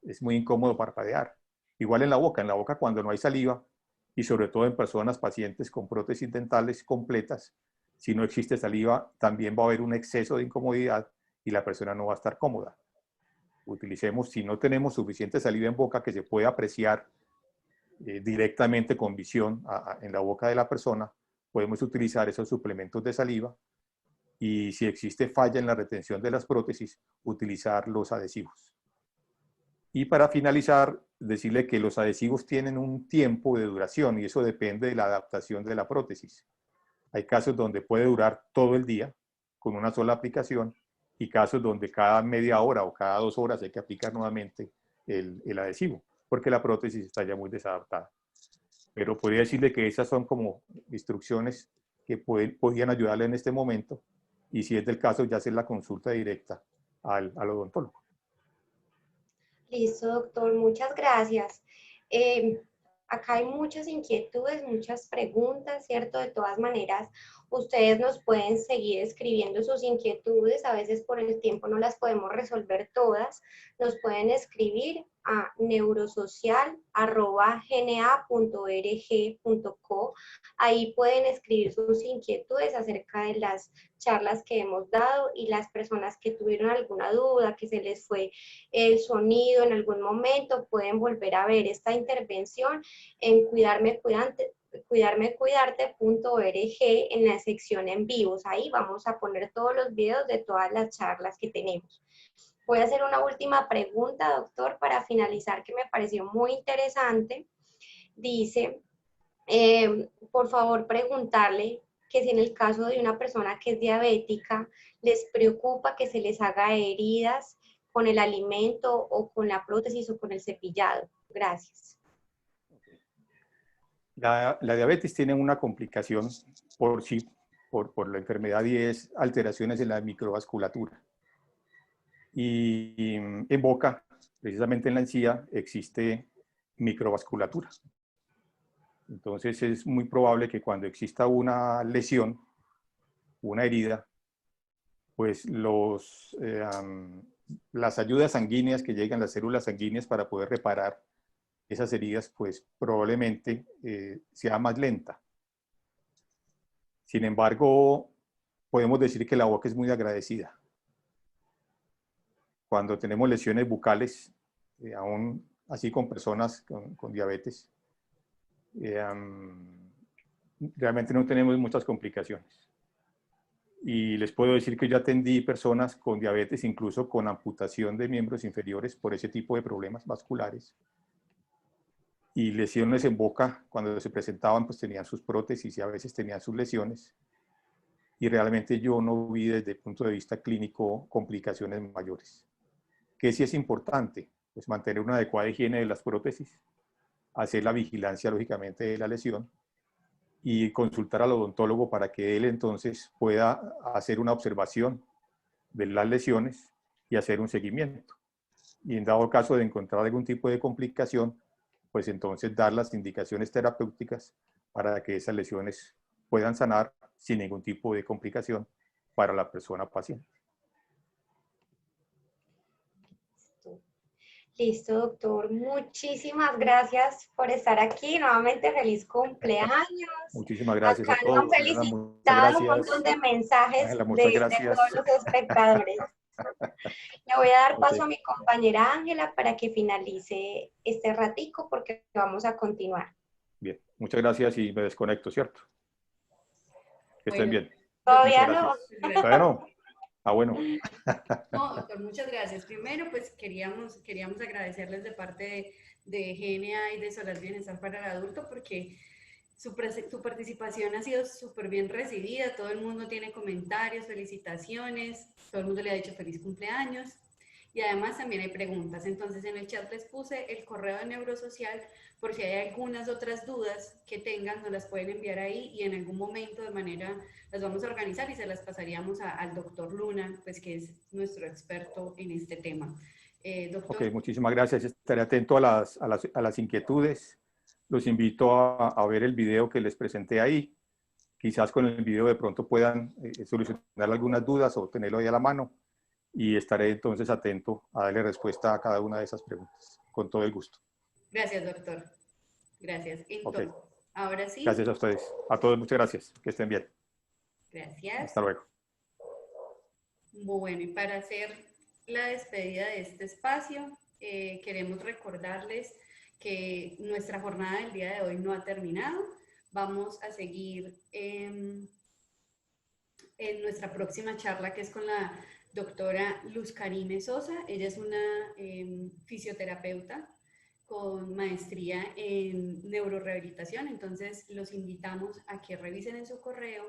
es muy incómodo parpadear. Igual en la boca cuando no hay saliva, y sobre todo en personas pacientes con prótesis dentales completas, si no existe saliva, también va a haber un exceso de incomodidad y la persona no va a estar cómoda. Utilicemos, si no tenemos suficiente saliva en boca que se pueda apreciar directamente con visión en la boca de la persona, podemos utilizar esos suplementos de saliva y si existe falla en la retención de las prótesis, utilizar los adhesivos. Y para finalizar, decirle que los adhesivos tienen un tiempo de duración y eso depende de la adaptación de la prótesis. Hay casos donde puede durar todo el día con una sola aplicación y casos donde cada media hora o cada 2 horas hay que aplicar nuevamente el adhesivo, porque la prótesis está ya muy desadaptada. Pero podría decirle que esas son como instrucciones que podrían ayudarle en este momento y si es del caso ya hacer la consulta directa al odontólogo. Listo, doctor, muchas gracias. Acá hay muchas inquietudes, muchas preguntas, ¿cierto? De todas maneras, ustedes nos pueden seguir escribiendo sus inquietudes, a veces por el tiempo no las podemos resolver todas, nos pueden escribir a neurosocial@gna.org.co. Ahí pueden escribir sus inquietudes acerca de las charlas que hemos dado y las personas que tuvieron alguna duda, que se les fue el sonido en algún momento, pueden volver a ver esta intervención en Cuidarme cuidarmecuidarte.org en la sección en vivos. Ahí vamos a poner todos los videos de todas las charlas que tenemos. Voy a hacer una última pregunta, doctor, para finalizar, que me pareció muy interesante. Dice, por favor, preguntarle que si en el caso de una persona que es diabética, les preocupa que se les haga heridas con el alimento o con la prótesis o con el cepillado. Gracias. La diabetes tiene una complicación por la enfermedad y es alteraciones en la microvasculatura. Y en boca, precisamente en la encía, existe microvasculatura. Entonces es muy probable que cuando exista una lesión, una herida, pues las ayudas sanguíneas que llegan, las células sanguíneas para poder reparar esas heridas, pues probablemente sea más lenta. Sin embargo, podemos decir que la boca es muy agradecida. Cuando tenemos lesiones bucales, aún así con personas con diabetes, realmente no tenemos muchas complicaciones. Y les puedo decir que yo atendí personas con diabetes, incluso con amputación de miembros inferiores por ese tipo de problemas vasculares. Y lesiones en boca, cuando se presentaban, pues tenían sus prótesis y a veces tenían sus lesiones. Y realmente yo no vi desde el punto de vista clínico complicaciones mayores. ¿Qué sí es importante? Pues mantener una adecuada higiene de las prótesis, hacer la vigilancia, lógicamente, de la lesión y consultar al odontólogo para que él entonces pueda hacer una observación de las lesiones y hacer un seguimiento. Y en dado caso de encontrar algún tipo de complicación, pues entonces dar las indicaciones terapéuticas para que esas lesiones puedan sanar sin ningún tipo de complicación para la persona paciente. Listo, doctor. Muchísimas gracias por estar aquí. Nuevamente, feliz cumpleaños. Muchísimas gracias Acá a nos han todos. Muchas felicitado un montón gracias. de mensajes Ángela, muchas de gracias. todos los espectadores. Le voy a dar paso Okay. a mi compañera Ángela para que finalice este ratico porque vamos a continuar. Bien, muchas gracias y me desconecto, ¿cierto? Que estén bien. Todavía Muchas no. gracias. ¿Todavía no? Ah, bueno. No, doctor, muchas gracias. Primero, pues queríamos agradecerles de parte de GNA y de Solar Bienestar para el Adulto porque su participación ha sido súper bien recibida. Todo el mundo tiene comentarios, felicitaciones, todo el mundo le ha dicho feliz cumpleaños y además también hay preguntas. Entonces en el chat les puse el correo de Neurosocial por si hay algunas otras dudas que tengan, nos las pueden enviar ahí y en algún momento las vamos a organizar y se las pasaríamos al doctor Luna, pues que es nuestro experto en este tema. Doctor. Ok, muchísimas gracias. Estaré atento a las inquietudes. Los invito a ver el video que les presenté ahí. Quizás con el video de pronto puedan solucionar algunas dudas o tenerlo ahí a la mano. Y estaré entonces atento a darle respuesta a cada una de esas preguntas, con todo el gusto. Gracias, doctor. Gracias. Entonces, Okay. Ahora sí. Gracias a ustedes. A todos, muchas gracias. Que estén bien. Gracias. Hasta luego. Bueno, y para hacer la despedida de este espacio, queremos recordarles que nuestra jornada del día de hoy no ha terminado. Vamos a seguir en nuestra próxima charla, que es con la doctora Luz Karine Sosa. Ella es una fisioterapeuta con maestría en neurorehabilitación, entonces los invitamos a que revisen en su correo,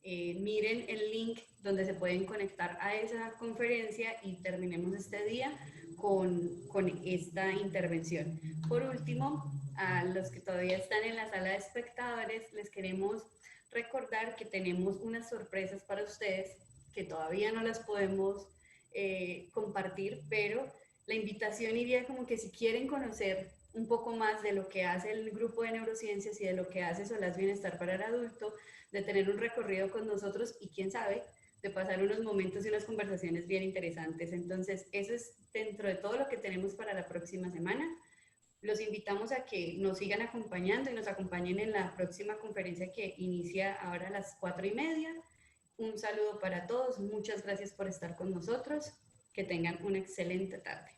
miren el link donde se pueden conectar a esa conferencia y terminemos este día con esta intervención. Por último, a los que todavía están en la sala de espectadores, les queremos recordar que tenemos unas sorpresas para ustedes que todavía no las podemos compartir, pero la invitación iría como que si quieren conocer un poco más de lo que hace el grupo de neurociencias y de lo que hace Solas Bienestar para el Adulto, de tener un recorrido con nosotros y quién sabe, de pasar unos momentos y unas conversaciones bien interesantes. Entonces, eso es dentro de todo lo que tenemos para la próxima semana. Los invitamos a que nos sigan acompañando y nos acompañen en la próxima conferencia que inicia ahora a las 4:30. Un saludo para todos. Muchas gracias por estar con nosotros. Que tengan una excelente tarde.